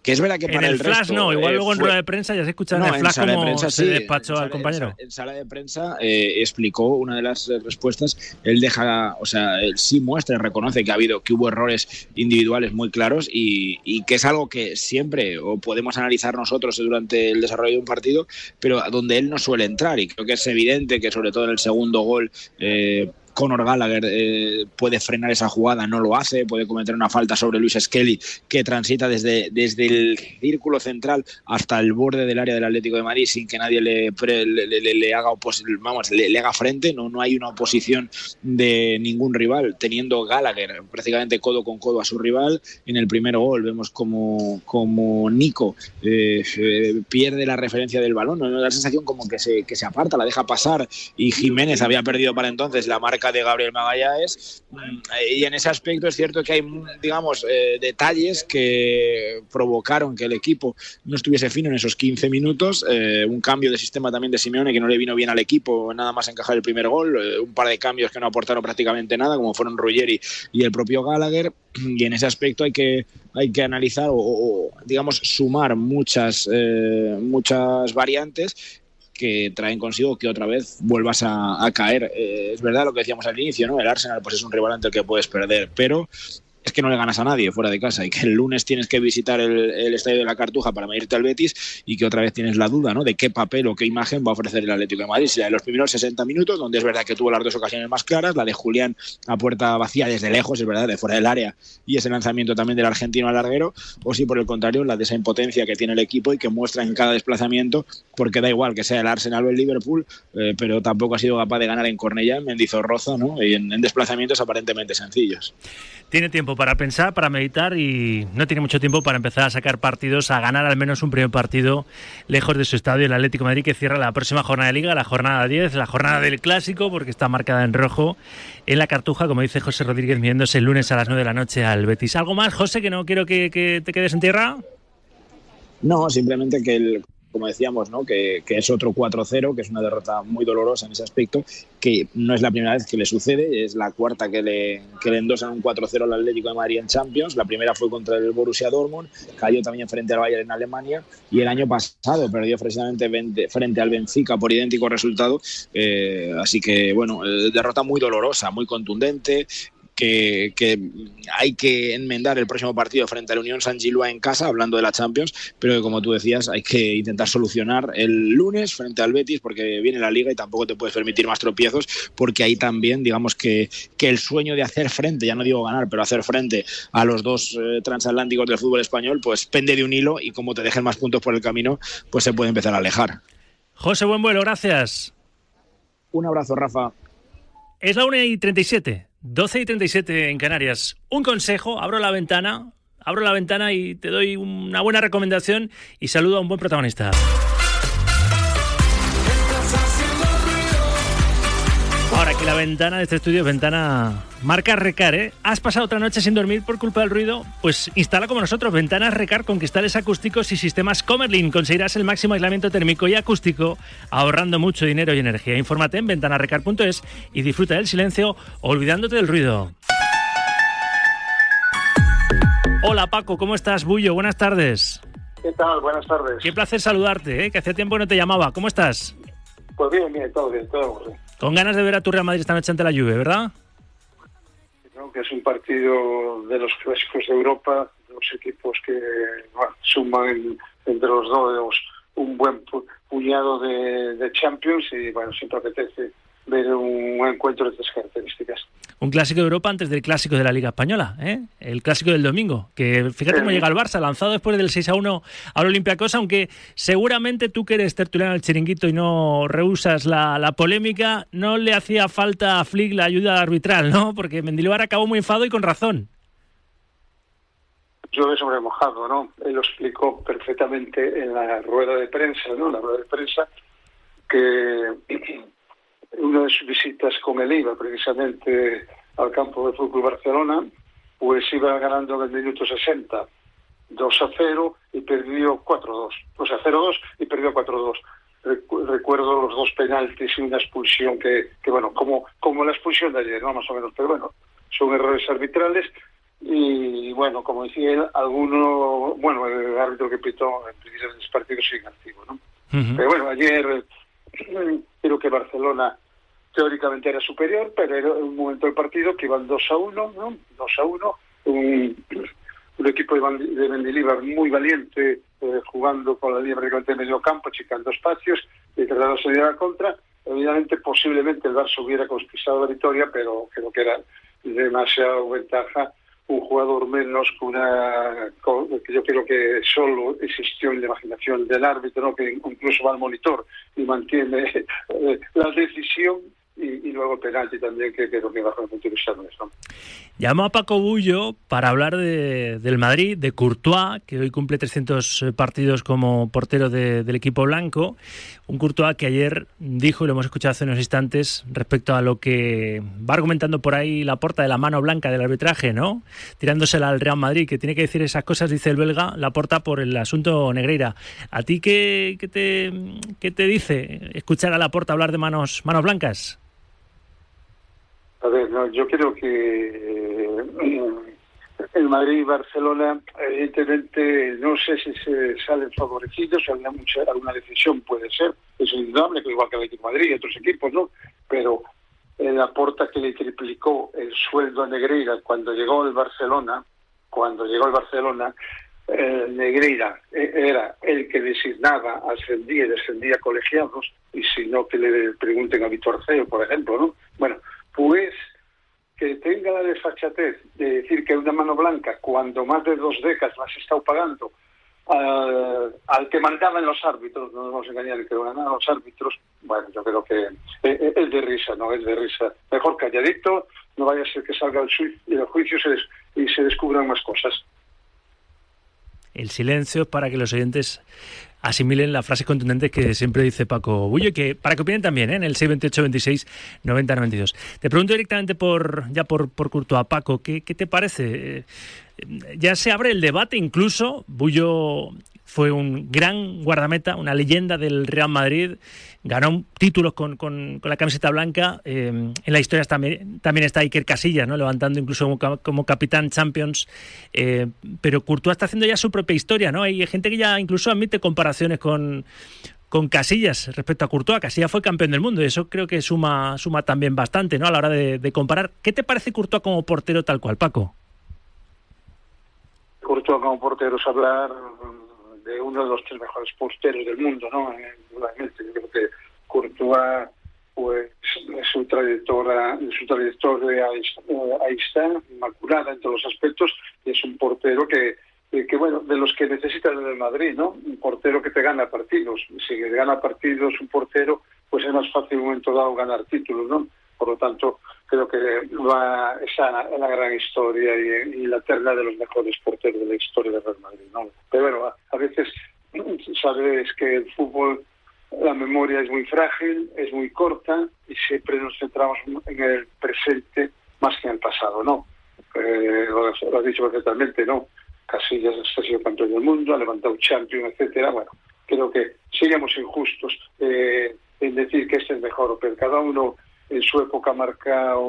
Que es verdad que para en el flash resto, no, igual luego en rueda de prensa ya se escucha en el flash cómo se despachó al compañero. En sala de prensa explicó una de las respuestas. Él él sí muestra y reconoce que hubo errores individuales muy claros y que es algo que siempre o podemos analizar nosotros durante el desarrollo de un partido, pero donde él no suele entrar, y creo que es evidente que sobre todo en el segundo gol Conor Gallagher puede frenar esa jugada, no lo hace, puede cometer una falta sobre Luis Skelly que transita desde el círculo central hasta el borde del área del Atlético de Madrid sin que nadie le haga frente. No hay una oposición de ningún rival, teniendo Gallagher prácticamente codo con codo a su rival. En el primer gol vemos como Nico pierde la referencia del balón, da la sensación como que se aparta, la deja pasar, y Jiménez había perdido para entonces la marca de Gabriel Magallanes, y en ese aspecto es cierto que hay, digamos, detalles que provocaron que el equipo no estuviese fino en esos 15 minutos, un cambio de sistema también de Simeone que no le vino bien al equipo, nada más encajar el primer gol, un par de cambios que no aportaron prácticamente nada, como fueron Ruggeri y el propio Gallagher, y en ese aspecto hay que analizar o digamos, sumar muchas variantes que traen consigo que otra vez vuelvas a caer. Es verdad lo que decíamos al inicio, ¿no? El Arsenal pues es un rival ante el que puedes perder, pero es que no le ganas a nadie fuera de casa, y que el lunes tienes que visitar el estadio de la Cartuja para medirte al Betis, y que otra vez tienes la duda, ¿no?, de qué papel o qué imagen va a ofrecer el Atlético de Madrid. Si la de los primeros 60 minutos, donde es verdad que tuvo las dos ocasiones más claras, la de Julián a puerta vacía desde lejos, es verdad, de fuera del área, y ese lanzamiento también del argentino al larguero, o si por el contrario, la de esa impotencia que tiene el equipo y que muestra en cada desplazamiento, porque da igual que sea el Arsenal o el Liverpool, pero tampoco ha sido capaz de ganar en Cornellá, en Mendizorroza, ¿no?, y en desplazamientos aparentemente sencillos. Tiene tiempo para pensar, para meditar y no tiene mucho tiempo para empezar a sacar partidos, a ganar al menos un primer partido lejos de su estadio, el Atlético de Madrid, que cierra la próxima jornada de Liga, la jornada 10, la jornada del Clásico, porque está marcada en rojo en la Cartuja, como dice José Rodríguez, midiéndose el lunes a las 9 de la noche al Betis. ¿Algo más, José, que no quiero que te quedes en tierra? No, simplemente que como decíamos, ¿no? que es otro 4-0, que es una derrota muy dolorosa en ese aspecto, que no es la primera vez que le sucede, es la cuarta que le endosan un 4-0 al Atlético de Madrid en Champions. La primera fue contra el Borussia Dortmund, cayó también frente al Bayern en Alemania, y el año pasado perdió precisamente frente al Benfica por idéntico resultado. Así que, bueno, derrota muy dolorosa, muy contundente, que hay que enmendar el próximo partido frente a la Unión Saint-Gilloise en casa, hablando de la Champions, pero que, como tú decías, hay que intentar solucionar el lunes frente al Betis, porque viene la Liga y tampoco te puedes permitir más tropiezos, porque ahí también, digamos que el sueño de hacer frente, ya no digo ganar, pero hacer frente a los dos transatlánticos del fútbol español, pues pende de un hilo, y como te dejen más puntos por el camino, pues se puede empezar a alejar. José, buen vuelo, gracias. Un abrazo, Rafa. Es la 1:37. 12:37 en Canarias. Un consejo, abro la ventana y te doy una buena recomendación y saludo a un buen protagonista. Ahora que la ventana de este estudio es ventana marca Recar, ¿eh? ¿Has pasado otra noche sin dormir por culpa del ruido? Pues instala como nosotros ventanas Recar con cristales acústicos y sistemas Comerlin. Conseguirás el máximo aislamiento térmico y acústico ahorrando mucho dinero y energía. Infórmate en ventanarecar.es y disfruta del silencio olvidándote del ruido. Hola Paco, ¿cómo estás? Bullo, buenas tardes. ¿Qué tal? Buenas tardes. Qué placer saludarte, que hacía tiempo que no te llamaba. ¿Cómo estás? Pues bien, todo bien. Con ganas de ver a tu Real Madrid esta noche ante la Juve, ¿verdad? Creo que es un partido de los clásicos de Europa, de los equipos que suman entre los dos un buen puñado de Champions, y bueno, siempre apetece ver un encuentro de estas características. Un clásico de Europa antes del clásico de la Liga Española, el clásico del domingo, que fíjate cómo llega el Barça, lanzado después del 6-1 al Olympiacos, aunque seguramente tú, que eres tertuliano del Chiringuito y no rehusas la polémica, no le hacía falta a Flick la ayuda arbitral, ¿no? Porque Mendilibar acabó muy enfadado y con razón. Llueve sobre mojado, ¿no? Él lo explicó perfectamente en la rueda de prensa, ¿no? La rueda de prensa, que una de sus visitas con él iba precisamente al campo de Fútbol Barcelona, pues iba ganando en el minuto 60 2-0 y perdió 4-2. O sea, 0-2 y perdió 4-2. Recuerdo los dos penaltis y una expulsión que bueno, como la expulsión de ayer, ¿no? Más o menos, pero bueno, son errores arbitrales. Y bueno, como decía él, el árbitro que pitó en precisamente ese partido sigue activo, ¿no? Uh-huh. Pero bueno, ayer creo que Barcelona teóricamente era superior, pero era un momento del partido que iban 2-1, ¿no? 2-1, un equipo de Mendilibar muy valiente, jugando con la línea prácticamente de medio campo, achicando espacios y tratando de salir a la contra. Evidentemente, posiblemente el Barça hubiera conquistado la victoria, pero creo que era demasiada ventaja. Un jugador menos que yo creo que solo existió en la imaginación del árbitro, ¿no? Que incluso va al monitor y mantiene la decisión, y luego el penalti también, que creo que bajo el punto de vista no es, ¿no? Llamo a Paco Bullo para hablar del Madrid, de Courtois, que hoy cumple 300 partidos como portero del equipo blanco. Un Courtois que ayer dijo, y lo hemos escuchado hace unos instantes, respecto a lo que va argumentando por ahí Laporta de la mano blanca del arbitraje, ¿no? Tirándosela al Real Madrid, que tiene que decir esas cosas, dice el belga, Laporta, por el asunto Negreira. ¿A ti qué te dice escuchar a Laporta hablar de manos blancas? A ver, no, yo creo que el Madrid y Barcelona, evidentemente, no sé si se salen favorecidos, alguna decisión puede ser, es indudable, igual que el Atlético de Madrid y otros equipos, ¿no? Pero Laporta, que le triplicó el sueldo a Negreira cuando llegó el Barcelona, Negreira era el que designaba, ascendía y descendía colegiados, y si no, que le pregunten a Víctor Arceo, por ejemplo, ¿no? Bueno, pues que tenga la desfachatez de decir que una mano blanca, cuando más de 2 décadas las ha estado pagando, al que mandaban los árbitros, no nos vamos a engañar, el que mandaban los árbitros, bueno, yo creo que es de risa, ¿no? Es de risa. Mejor calladito, no vaya a ser que salga el juicio y se descubran más cosas. El silencio es para que los oyentes asimilen las frases contundentes que siempre dice Paco Bullo y que para que opinen también, en el 628 26 90 92. Te pregunto directamente por Courtois, Paco, ¿qué te parece? Ya se abre el debate, incluso Bullo fue un gran guardameta, una leyenda del Real Madrid, ganó títulos con la camiseta blanca. En la historia también está Iker Casillas, ¿no? Levantando incluso como capitán Champions. Pero Courtois está haciendo ya su propia historia, ¿no? Hay gente que ya incluso admite comparaciones con Casillas respecto a Courtois. Casillas fue campeón del mundo y eso creo que suma también bastante, ¿no? A la hora de comparar. ¿Qué te parece Courtois como portero tal cual, Paco? Courtois como portero es hablar de uno de los 3 mejores porteros del mundo, ¿no? Realmente, yo creo que Courtois, pues, su trayectoria ahí está, inmaculada en todos los aspectos, y es un portero que bueno, de los que necesita el Madrid, ¿no? Un portero que te gana partidos. Si gana partidos un portero, pues es más fácil en un momento dado ganar títulos, ¿no? Por lo tanto, creo que está en la gran historia y la terna de los mejores porteros de la historia del Real Madrid, ¿no? Pero bueno, a veces sabes que el fútbol, la memoria es muy frágil, es muy corta y siempre nos centramos en el presente más que en el pasado, ¿no? Lo has dicho perfectamente, ¿no? Casillas ha sido campeón del mundo, ha levantado Champions, etcétera. Bueno, creo que seríamos injustos en decir que este es mejor, pero cada uno en su época ha marcado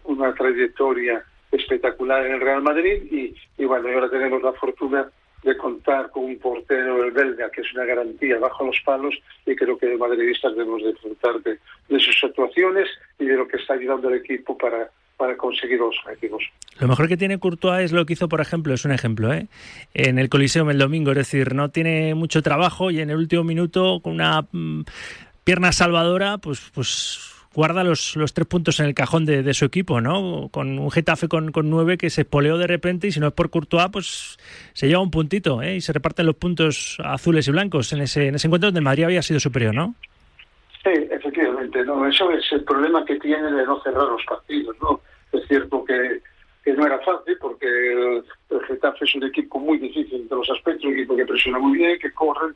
una trayectoria espectacular en el Real Madrid y bueno, ahora tenemos la fortuna de contar con un portero, el belga, que es una garantía bajo los palos, y creo que los madridistas debemos disfrutar de sus actuaciones y de lo que está ayudando el equipo para conseguir los objetivos. Lo mejor que tiene Courtois es lo que hizo, por ejemplo, es un ejemplo, en el Coliseum el domingo, es decir, no tiene mucho trabajo y en el último minuto, con una pierna salvadora, pues guarda los 3 puntos en el cajón de su equipo, ¿no? Con un Getafe con 9 que se espoleó de repente y si no es por Courtois, pues se lleva un puntito, y se reparten los puntos azules y blancos en ese encuentro donde el Madrid había sido superior, ¿no? Sí, efectivamente, no, eso es el problema que tiene de no cerrar los partidos, ¿no? Es cierto que no era fácil porque el Getafe es un equipo muy difícil en todos los aspectos, un equipo que presiona muy bien, que corren,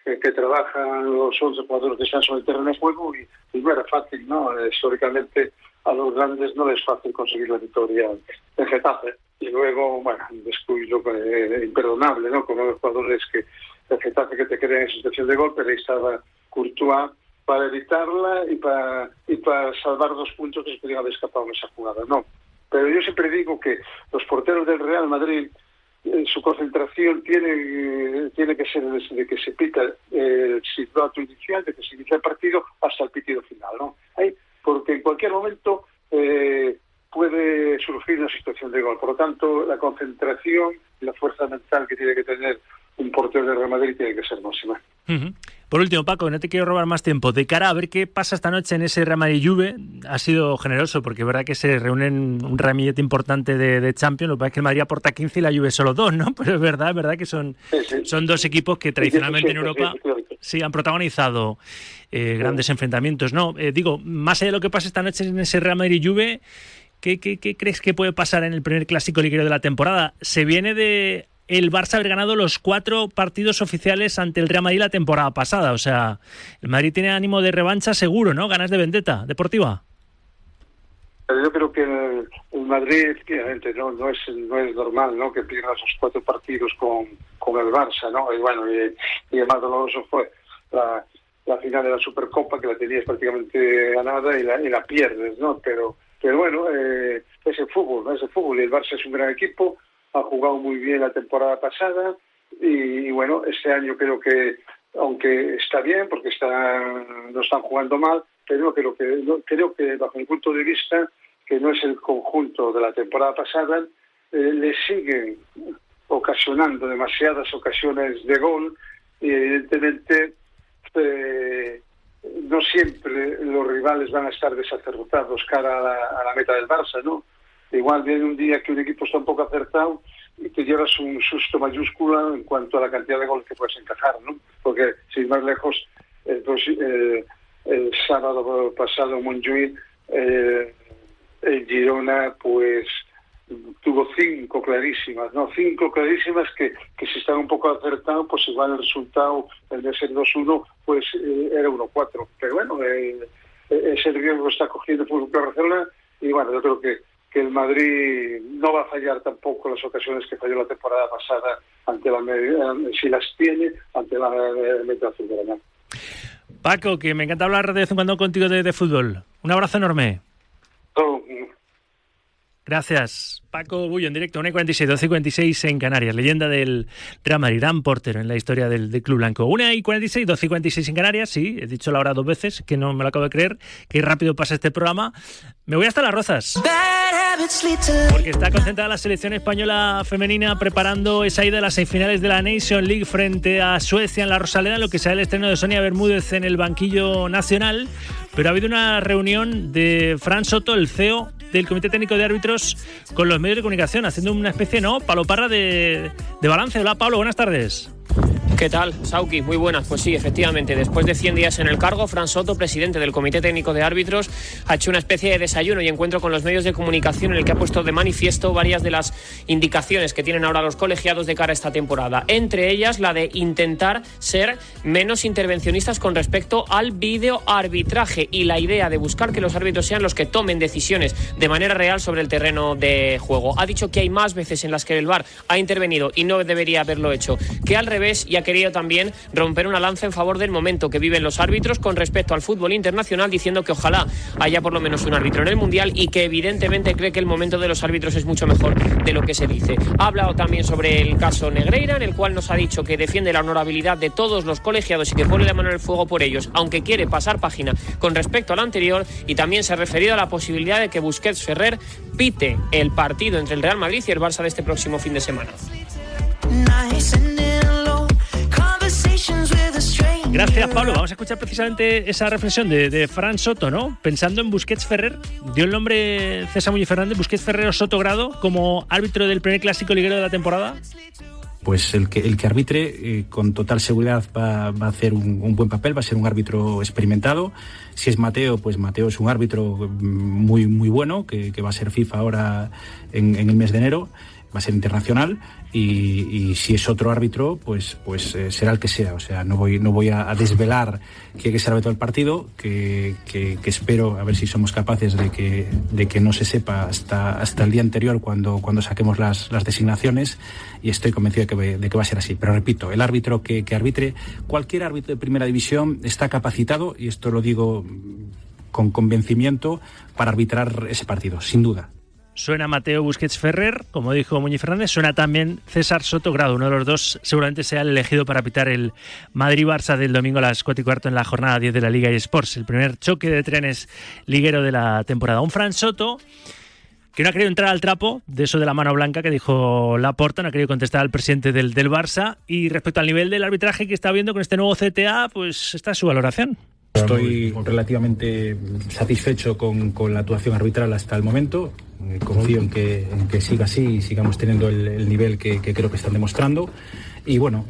que trabajan los 11 jugadores que están sobre el terreno de juego y no era fácil, ¿no? Históricamente a los grandes no les es fácil conseguir la victoria en Getafe. Y luego, bueno, un descuido imperdonable, ¿no? Con los jugadores que el Getafe que te crean en situación de gol, pero ahí estaba Courtois para evitarla y para salvar 2 puntos que se podían haber escapado en esa jugada, ¿no? Pero yo siempre digo que los porteros del Real Madrid, su concentración tiene que ser desde que se pita el silbato inicial, desde que se inicia el partido hasta el pitido final, ¿no? Porque en cualquier momento puede surgir una situación de gol. Por lo tanto, la concentración y la fuerza mental que tiene que tener un portero del Real Madrid tiene que ser máxima. Uh-huh. Por último, Paco, no te quiero robar más tiempo. De cara a ver qué pasa esta noche en ese Real Madrid-Juve, ha sido generoso porque es verdad que se reúnen un ramillete importante de Champions. Lo que pasa es que el Madrid aporta 15 y la Juve solo 2, ¿no? Pero es verdad que son 2 equipos que tradicionalmente en Europa sí han protagonizado grandes enfrentamientos, ¿no? Digo, más allá de lo que pasa esta noche en ese Real Madrid-Juve, ¿qué crees que puede pasar en el primer clásico liguero de la temporada? Se viene de el Barça haber ganado los 4 partidos oficiales ante el Real Madrid la temporada pasada. O sea, el Madrid tiene ánimo de revancha seguro, ¿no? Ganas de vendetta deportiva. Yo creo que el Madrid, efectivamente, no es normal, ¿no? Que pierda esos 4 partidos con el Barça, ¿no? Y bueno, y además doloroso fue la final de la Supercopa, que la tenías prácticamente ganada y la pierdes, ¿no? Pero bueno, es el fútbol, ¿no? Es el fútbol y el Barça es un gran equipo. Ha jugado muy bien la temporada pasada y bueno, este año creo que, aunque está bien porque no están jugando mal, pero creo que bajo mi punto de vista, que no es el conjunto de la temporada pasada, le siguen ocasionando demasiadas ocasiones de gol y evidentemente no siempre los rivales van a estar desacertados cara a la meta del Barça, ¿no? Igual viene un día que un equipo está un poco acertado y te llevas un susto mayúsculo en cuanto a la cantidad de goles que puedes encajar, ¿no? Porque, sin más lejos, el sábado pasado en Montjuïc, el Girona, pues tuvo 5 clarísimas, ¿no? 5 clarísimas que si están un poco acertados, pues igual el resultado, en vez de ser 2-1, pues era 1-4. Pero bueno, ese riesgo está cogiendo el Fútbol Club Barcelona, y bueno, yo creo que el Madrid no va a fallar tampoco las ocasiones que falló la temporada pasada si las tiene, ante la Meta Azulgrana. Paco, que me encanta hablar de vez en cuando contigo de fútbol. Un abrazo enorme. Gracias. Paco Bullo en directo, 1:46, 12:46 en Canarias. Leyenda del Real Madrid, gran portero en la historia del Club Blanco. 1:46, 12:46 en Canarias. Sí, he dicho la hora 2 veces, que no me lo acabo de creer. Qué rápido pasa este programa. Me voy hasta Las Rozas, porque está concentrada la selección española femenina preparando esa ida a las semifinales de la Nation League frente a Suecia en la Rosaleda, en lo que será el estreno de Sonia Bermúdez en el banquillo nacional. Pero ha habido una reunión de Fran Soto, el CEO del Comité Técnico de Árbitros, con los medios de comunicación, haciendo una especie, paloparra de balance. Hola, Pablo, buenas tardes. ¿Qué tal, Sauki? Muy buenas. Pues sí, efectivamente, después de 100 días en el cargo, Fran Soto, presidente del Comité Técnico de Árbitros, ha hecho una especie de desayuno y encuentro con los medios de comunicación en el que ha puesto de manifiesto varias de las indicaciones que tienen ahora los colegiados de cara a esta temporada. Entre ellas, la de intentar ser menos intervencionistas con respecto al videoarbitraje y la idea de buscar que los árbitros sean los que tomen decisiones de manera real sobre el terreno de juego. Ha dicho que hay más veces en las que el VAR ha intervenido y no debería haberlo hecho que al revés, y ha querido también romper una lanza en favor del momento que viven los árbitros con respecto al fútbol internacional, diciendo que ojalá haya por lo menos un árbitro en el Mundial y que evidentemente cree que el momento de los árbitros es mucho mejor de lo que se dice. Ha hablado también sobre el caso Negreira, en el cual nos ha dicho que defiende la honorabilidad de todos los colegiados y que pone la mano en el fuego por ellos, aunque quiere pasar página con respecto al anterior, y también se ha referido a la posibilidad de que Busquets Ferrer pite el partido entre el Real Madrid y el Barça de este próximo fin de semana. Gracias, Pablo. Vamos a escuchar precisamente esa reflexión de Fran Soto, ¿no? Pensando en Busquets Ferrer, dio el nombre César Muñoz Fernández, Busquets Ferrer o Soto Grado, como árbitro del primer clásico liguero de la temporada. Pues el que arbitre con total seguridad va a hacer un buen papel, va a ser un árbitro experimentado. Si es Mateo, pues Mateo es un árbitro muy bueno, que va a ser FIFA ahora en el mes de enero, va a ser internacional. Y si es otro árbitro, pues será el que sea. O sea, no voy a desvelar quién es el árbitro del partido, que espero a ver si somos capaces de que no se sepa hasta el día anterior cuando saquemos las designaciones, y estoy convencido de que va a ser así. Pero repito, el árbitro que arbitre, cualquier árbitro de primera división está capacitado, y esto lo digo con convencimiento, para arbitrar ese partido, sin duda. Suena Mateo Busquets Ferrer, como dijo Muñoz Fernández, suena también César Soto Grado. Uno de los dos seguramente sea el elegido para pitar el Madrid-Barça del domingo a las 4:15 en la jornada 10 de la Liga eSports, el primer choque de trenes liguero de la temporada. Un Fran Soto que no ha querido entrar al trapo de eso de la mano blanca que dijo Laporta, no ha querido contestar al presidente del Barça, y respecto al nivel del arbitraje que está viendo con este nuevo CTA, pues esta es su valoración. Estoy relativamente satisfecho con la actuación arbitral hasta el momento. Confío en que siga así y sigamos teniendo el nivel que creo que están demostrando. Y bueno,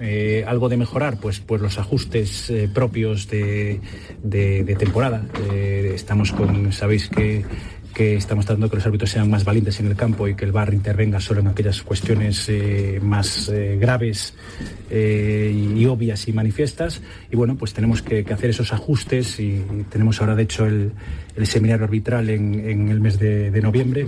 algo de mejorar, pues los ajustes propios de temporada. Sabéis que estamos tratando de que los árbitros sean más valientes en el campo y que el VAR intervenga solo en aquellas cuestiones más graves y obvias y manifiestas. Y bueno, pues tenemos que hacer esos ajustes, y tenemos ahora de hecho el seminario arbitral en el mes de noviembre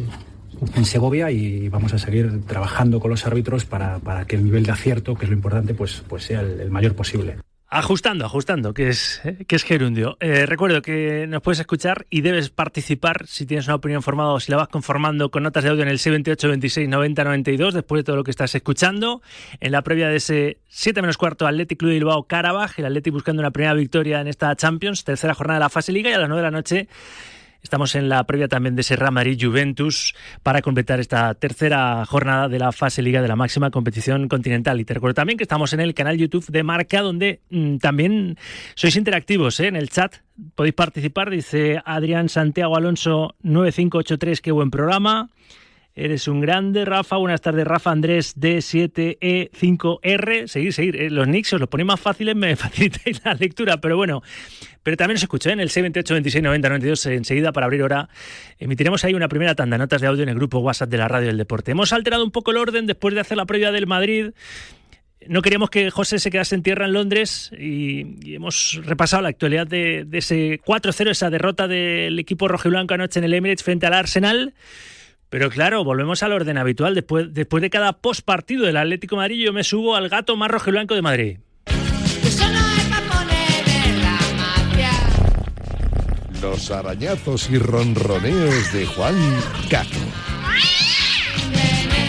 en Segovia, y vamos a seguir trabajando con los árbitros para que el nivel de acierto, que es lo importante, pues sea el mayor posible. Ajustando, que es gerundio. Recuerdo que nos puedes escuchar y debes participar si tienes una opinión formada o si la vas conformando con notas de audio en el 628 26 90 92, después de todo lo que estás escuchando. En la previa de ese 7:15 Athletic Club de Bilbao Karabaj, el Athletic buscando una primera victoria en esta Champions, tercera jornada de la fase Liga, y a las 9 de la noche estamos en la previa también de ese Real Madrid Juventus para completar esta tercera jornada de la fase Liga de la máxima competición continental. Y te recuerdo también que estamos en el canal YouTube de Marca, donde también sois interactivos, en el chat podéis participar. Dice Adrián Santiago Alonso 9583, qué buen programa. Eres un grande, Rafa. Buenas tardes, Rafa Andrés D7E5R. Seguir. Los nicks os los ponéis más fáciles, me facilitáis la lectura, pero bueno. Pero también os escucho en el 628 26 90 92. Enseguida, para abrir hora, emitiremos ahí una primera tanda, notas de audio en el grupo WhatsApp de la Radio del Deporte. Hemos alterado un poco el orden después de hacer la previa del Madrid. No queríamos que José se quedase en tierra en Londres y hemos repasado la actualidad de ese 4-0, esa derrota del equipo rojiblanco anoche en el Emirates frente al Arsenal. Pero claro, volvemos al orden habitual. Después de cada postpartido del Atlético de Madrid, yo me subo al gato más rojiblanco de Madrid. Los arañazos y ronroneos de Juan Gato.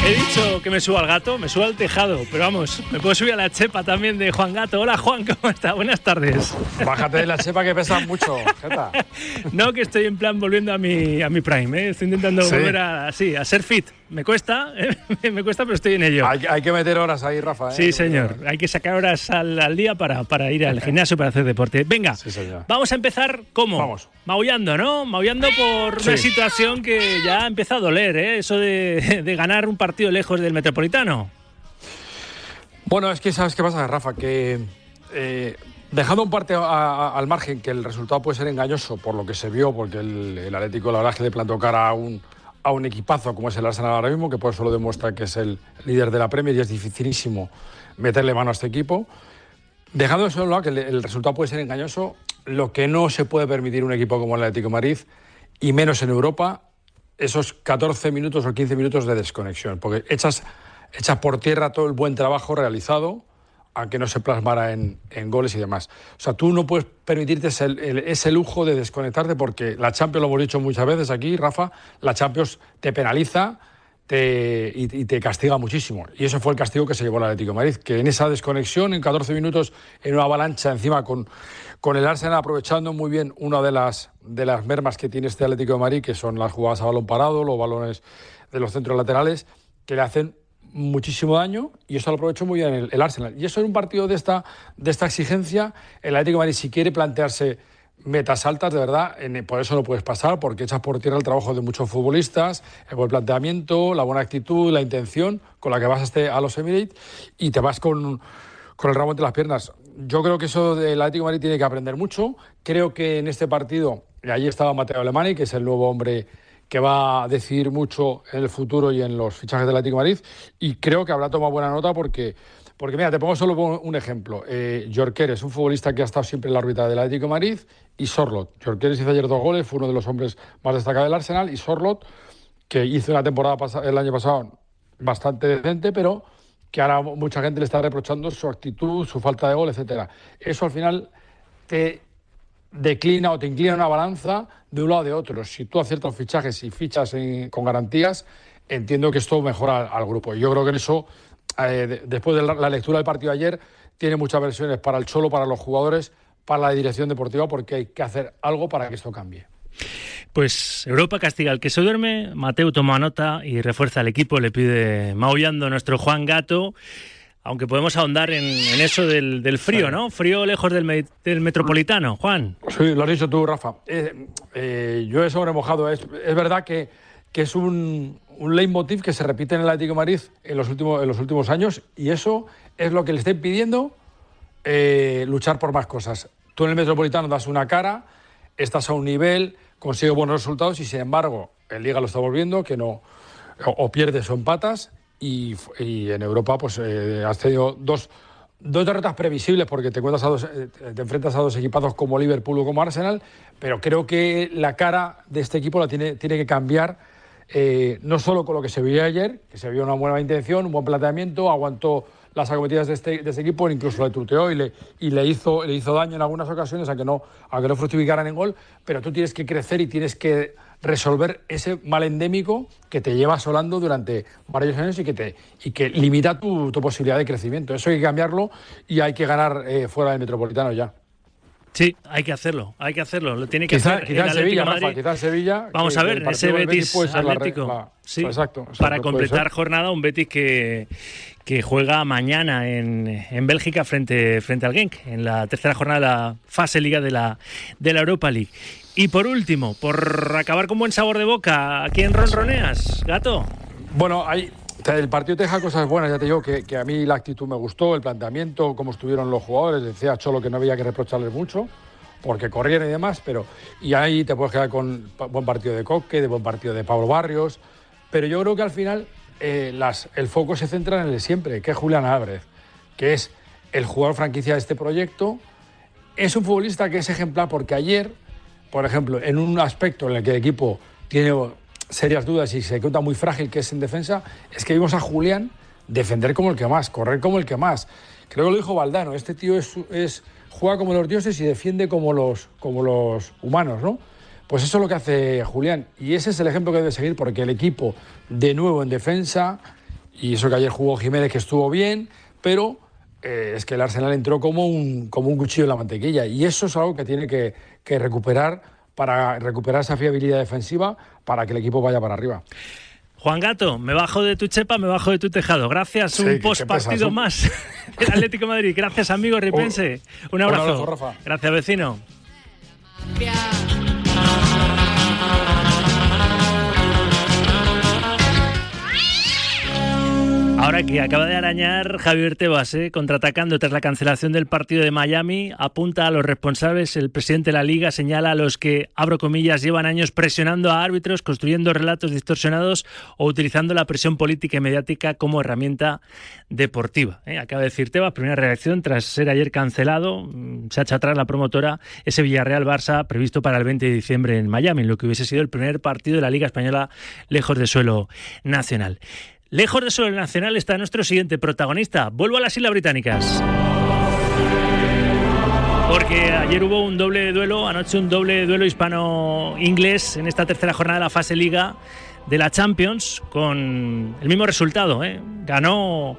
He dicho que me subo al gato, me subo al tejado, pero vamos, me puedo subir a la chepa también de Juan Gato. Hola Juan, ¿cómo estás? Buenas tardes. Bájate de la chepa que pesa mucho, jeta. No, que estoy en plan volviendo a mi prime, ¿eh? Estoy intentando volver a ser fit. Me cuesta, pero estoy en ello. Hay que meter horas ahí, Rafa. Sí, señor. Hay que sacar horas al día para ir al gimnasio, para hacer deporte. Venga, sí, vamos a empezar, ¿cómo? Vamos. Maullando, ¿no? Maullando por una situación que ya empieza a doler, ¿eh? Eso de ganar un partido lejos del Metropolitano. Bueno, es que ¿sabes qué pasa, Rafa? Que dejando un partido al margen, que el resultado puede ser engañoso por lo que se vio, porque el Atlético, la verdad, que le plantó cara a un equipazo como es el Arsenal ahora mismo, que por eso lo demuestra que es el líder de la Premier y es dificilísimo meterle mano a este equipo. Dejando eso de lado, que el resultado puede ser engañoso, lo que no se puede permitir un equipo como el Atlético de Madrid, y menos en Europa, esos 14 minutos o 15 minutos de desconexión, porque echas por tierra todo el buen trabajo realizado, aunque no se plasmara en goles y demás. O sea, tú no puedes permitirte ese lujo de desconectarte, porque la Champions, lo hemos dicho muchas veces aquí, Rafa, la Champions te penaliza y te castiga muchísimo. Y eso fue el castigo que se llevó el Atlético de Madrid, que en esa desconexión, en 14 minutos, en una avalancha encima con el Arsenal aprovechando muy bien una de las mermas que tiene este Atlético de Madrid, que son las jugadas a balón parado, los balones de los centros laterales, que le hacen muchísimo daño, y eso lo aprovechó muy bien el Arsenal. Y eso en un partido de esta exigencia, el Atlético de Madrid, si quiere plantearse metas altas, de verdad, por eso no puedes pasar, porque echas por tierra el trabajo de muchos futbolistas, el buen planteamiento, la buena actitud, la intención con la que vas a los Emirates, y te vas con el rabo entre las piernas. Yo creo que eso del Atlético de Madrid tiene que aprender mucho. Creo que en este partido, y allí estaba Mateo Alemany, que es el nuevo hombre que va a decidir mucho en el futuro y en los fichajes del Atlético de Madrid, y creo que habrá tomado buena nota porque mira, te pongo solo un ejemplo. Gyökeres, un futbolista que ha estado siempre en la órbita del Atlético de Madrid, y Sorloth. Gyökeres hizo ayer 2 goles, fue uno de los hombres más destacados del Arsenal, y Sorloth, que hizo una temporada el año pasado bastante decente, pero que ahora mucha gente le está reprochando su actitud, su falta de gol, etcétera. Eso al final te declina o te inclina una balanza de un lado o de otro. Si tú aciertas fichajes y fichas con garantías, entiendo que esto mejora al grupo. Y yo creo que en eso, después de la lectura del partido de ayer, tiene muchas versiones para el Cholo, para los jugadores, para la dirección deportiva, porque hay que hacer algo para que esto cambie. Pues Europa castiga al que se duerme. Mateu toma nota y refuerza al equipo, le pide maullando nuestro Juan Gato. Aunque podemos ahondar en eso del frío, ¿no? Frío lejos del Metropolitano, Juan. Sí, lo has dicho tú, Rafa. Yo he sobremojado. Es verdad que es un leitmotiv que se repite en el Atlético de Madrid en los últimos años, y eso es lo que le está impidiendo luchar por más cosas. Tú en el Metropolitano das una cara, estás a un nivel, consigues buenos resultados, y sin embargo, en Liga lo estamos viendo, que no, o pierdes o empatas. Y en Europa pues has tenido dos derrotas previsibles, porque te enfrentas a dos equipazos como Liverpool o como Arsenal, pero creo que la cara de este equipo la tiene que cambiar, no solo con lo que se vio ayer, que se vio una buena intención, un buen planteamiento, aguantó las acometidas de este equipo, incluso le tuteó y le hizo daño en algunas ocasiones, aunque no fructificaran en gol, pero tú tienes que crecer y tienes que resolver ese mal endémico que te lleva asolando durante varios años y que limita tu posibilidad de crecimiento. Eso hay que cambiarlo, y hay que ganar fuera del Metropolitano ya. Sí, hay que hacerlo. Lo tiene que hacer quizá en Sevilla, Rafa, quizá en Sevilla. Vamos a ver, ese Betis Atlético. Sí, exacto, para completar jornada, un Betis que juega mañana en Bélgica frente al Genk, en la tercera jornada de la fase Liga de la Europa League. Y por último, por acabar con buen sabor de boca, ¿a quién ronroneas, Gato? Bueno, el partido te deja cosas buenas, ya te digo que a mí la actitud me gustó, el planteamiento, cómo estuvieron los jugadores. Decía Cholo que no había que reprocharles mucho, porque corrieron y demás, y ahí te puedes quedar con buen partido de Coque, de buen partido de Pablo Barrios, pero yo creo que al final el foco se centra en el de siempre, que es Julián Álvarez, que es el jugador franquicia de este proyecto. Es un futbolista que es ejemplar porque ayer, por ejemplo, en un aspecto en el que el equipo tiene serias dudas y se encuentra muy frágil, que es en defensa, es que vimos a Julián defender como el que más, correr como el que más. Creo que lo dijo Valdano, este tío juega como los dioses y defiende como los humanos, ¿no? Pues eso es lo que hace Julián, y ese es el ejemplo que debe seguir, porque el equipo, de nuevo en defensa, y eso que ayer jugó Jiménez, que estuvo bien, pero es que el Arsenal entró como un cuchillo en la mantequilla, y eso es algo que tiene que recuperar para recuperar esa fiabilidad defensiva para que el equipo vaya para arriba. Juan Gato, me bajo de tu chepa, me bajo de tu tejado. Gracias, un postpartido más del Atlético de Madrid. Gracias, amigo ripense. Un abrazo. Un abrazo, Rafa. Gracias, vecino. Ahora que acaba de arañar Javier Tebas, contraatacando tras la cancelación del partido de Miami, apunta a los responsables. El presidente de la Liga señala a los que, abro comillas, llevan años presionando a árbitros, construyendo relatos distorsionados o utilizando la presión política y mediática como herramienta deportiva. Acaba de decir Tebas, primera reacción tras ser ayer cancelado. Se ha echado atrás la promotora ese Villarreal-Barça previsto para el 20 de diciembre en Miami, en lo que hubiese sido el primer partido de la Liga Española lejos de suelo nacional. Lejos de suelo nacional está nuestro siguiente protagonista. Vuelvo a las Islas Británicas. Porque ayer hubo un doble duelo, anoche un doble duelo hispano-inglés en esta tercera jornada de la fase Liga de la Champions, con el mismo resultado. Ganó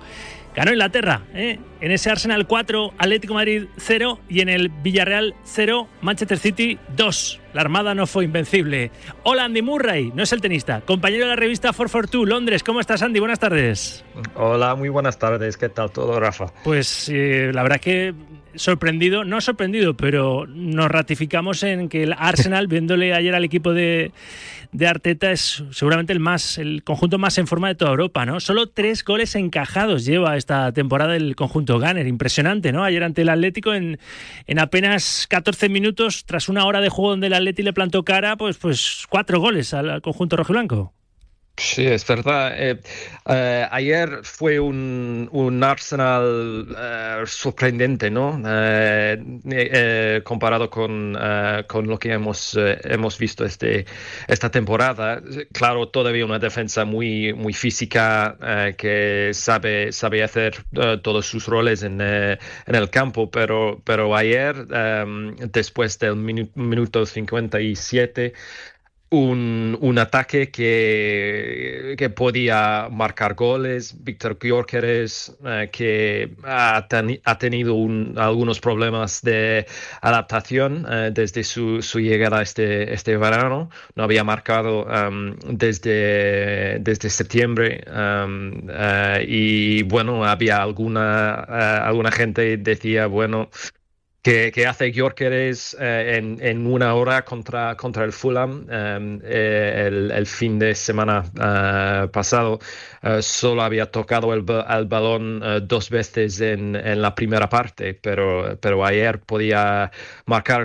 Inglaterra, en ese Arsenal 4, Atlético de Madrid 0 y en el Villarreal 0, Manchester City 2. La Armada no fue invencible. Hola, Andy Murray, no es el tenista, compañero de la revista 442 Londres. ¿Cómo estás, Andy? Buenas tardes. Hola, muy buenas tardes. ¿Qué tal todo, Rafa? Pues la verdad que no sorprendido, pero nos ratificamos en que el Arsenal, viéndole ayer al equipo de Arteta, es seguramente el conjunto más en forma de toda Europa, ¿no? Solo 3 goles encajados lleva esta temporada el conjunto Gunner. Impresionante, ¿no? Ayer ante el Atlético en apenas 14 minutos, tras una hora de juego donde el Atleti le plantó cara, pues 4 goles al conjunto rojiblanco. Sí, es verdad. Ayer fue un Arsenal sorprendente, ¿no? Comparado con lo que hemos visto esta temporada. Claro, todavía una defensa muy física que sabe hacer todos sus roles en el campo, pero ayer, después del minuto 57, un ataque que podía marcar goles. Víctor Gyökeres, que ha tenido algunos problemas de adaptación desde su llegada este verano. No había marcado desde septiembre, y bueno, había alguna gente decía, bueno, que hace Gyökeres en una hora contra el Fulham el fin de semana pasado. Solo había tocado el balón 2 veces en la primera parte, pero ayer podía marcar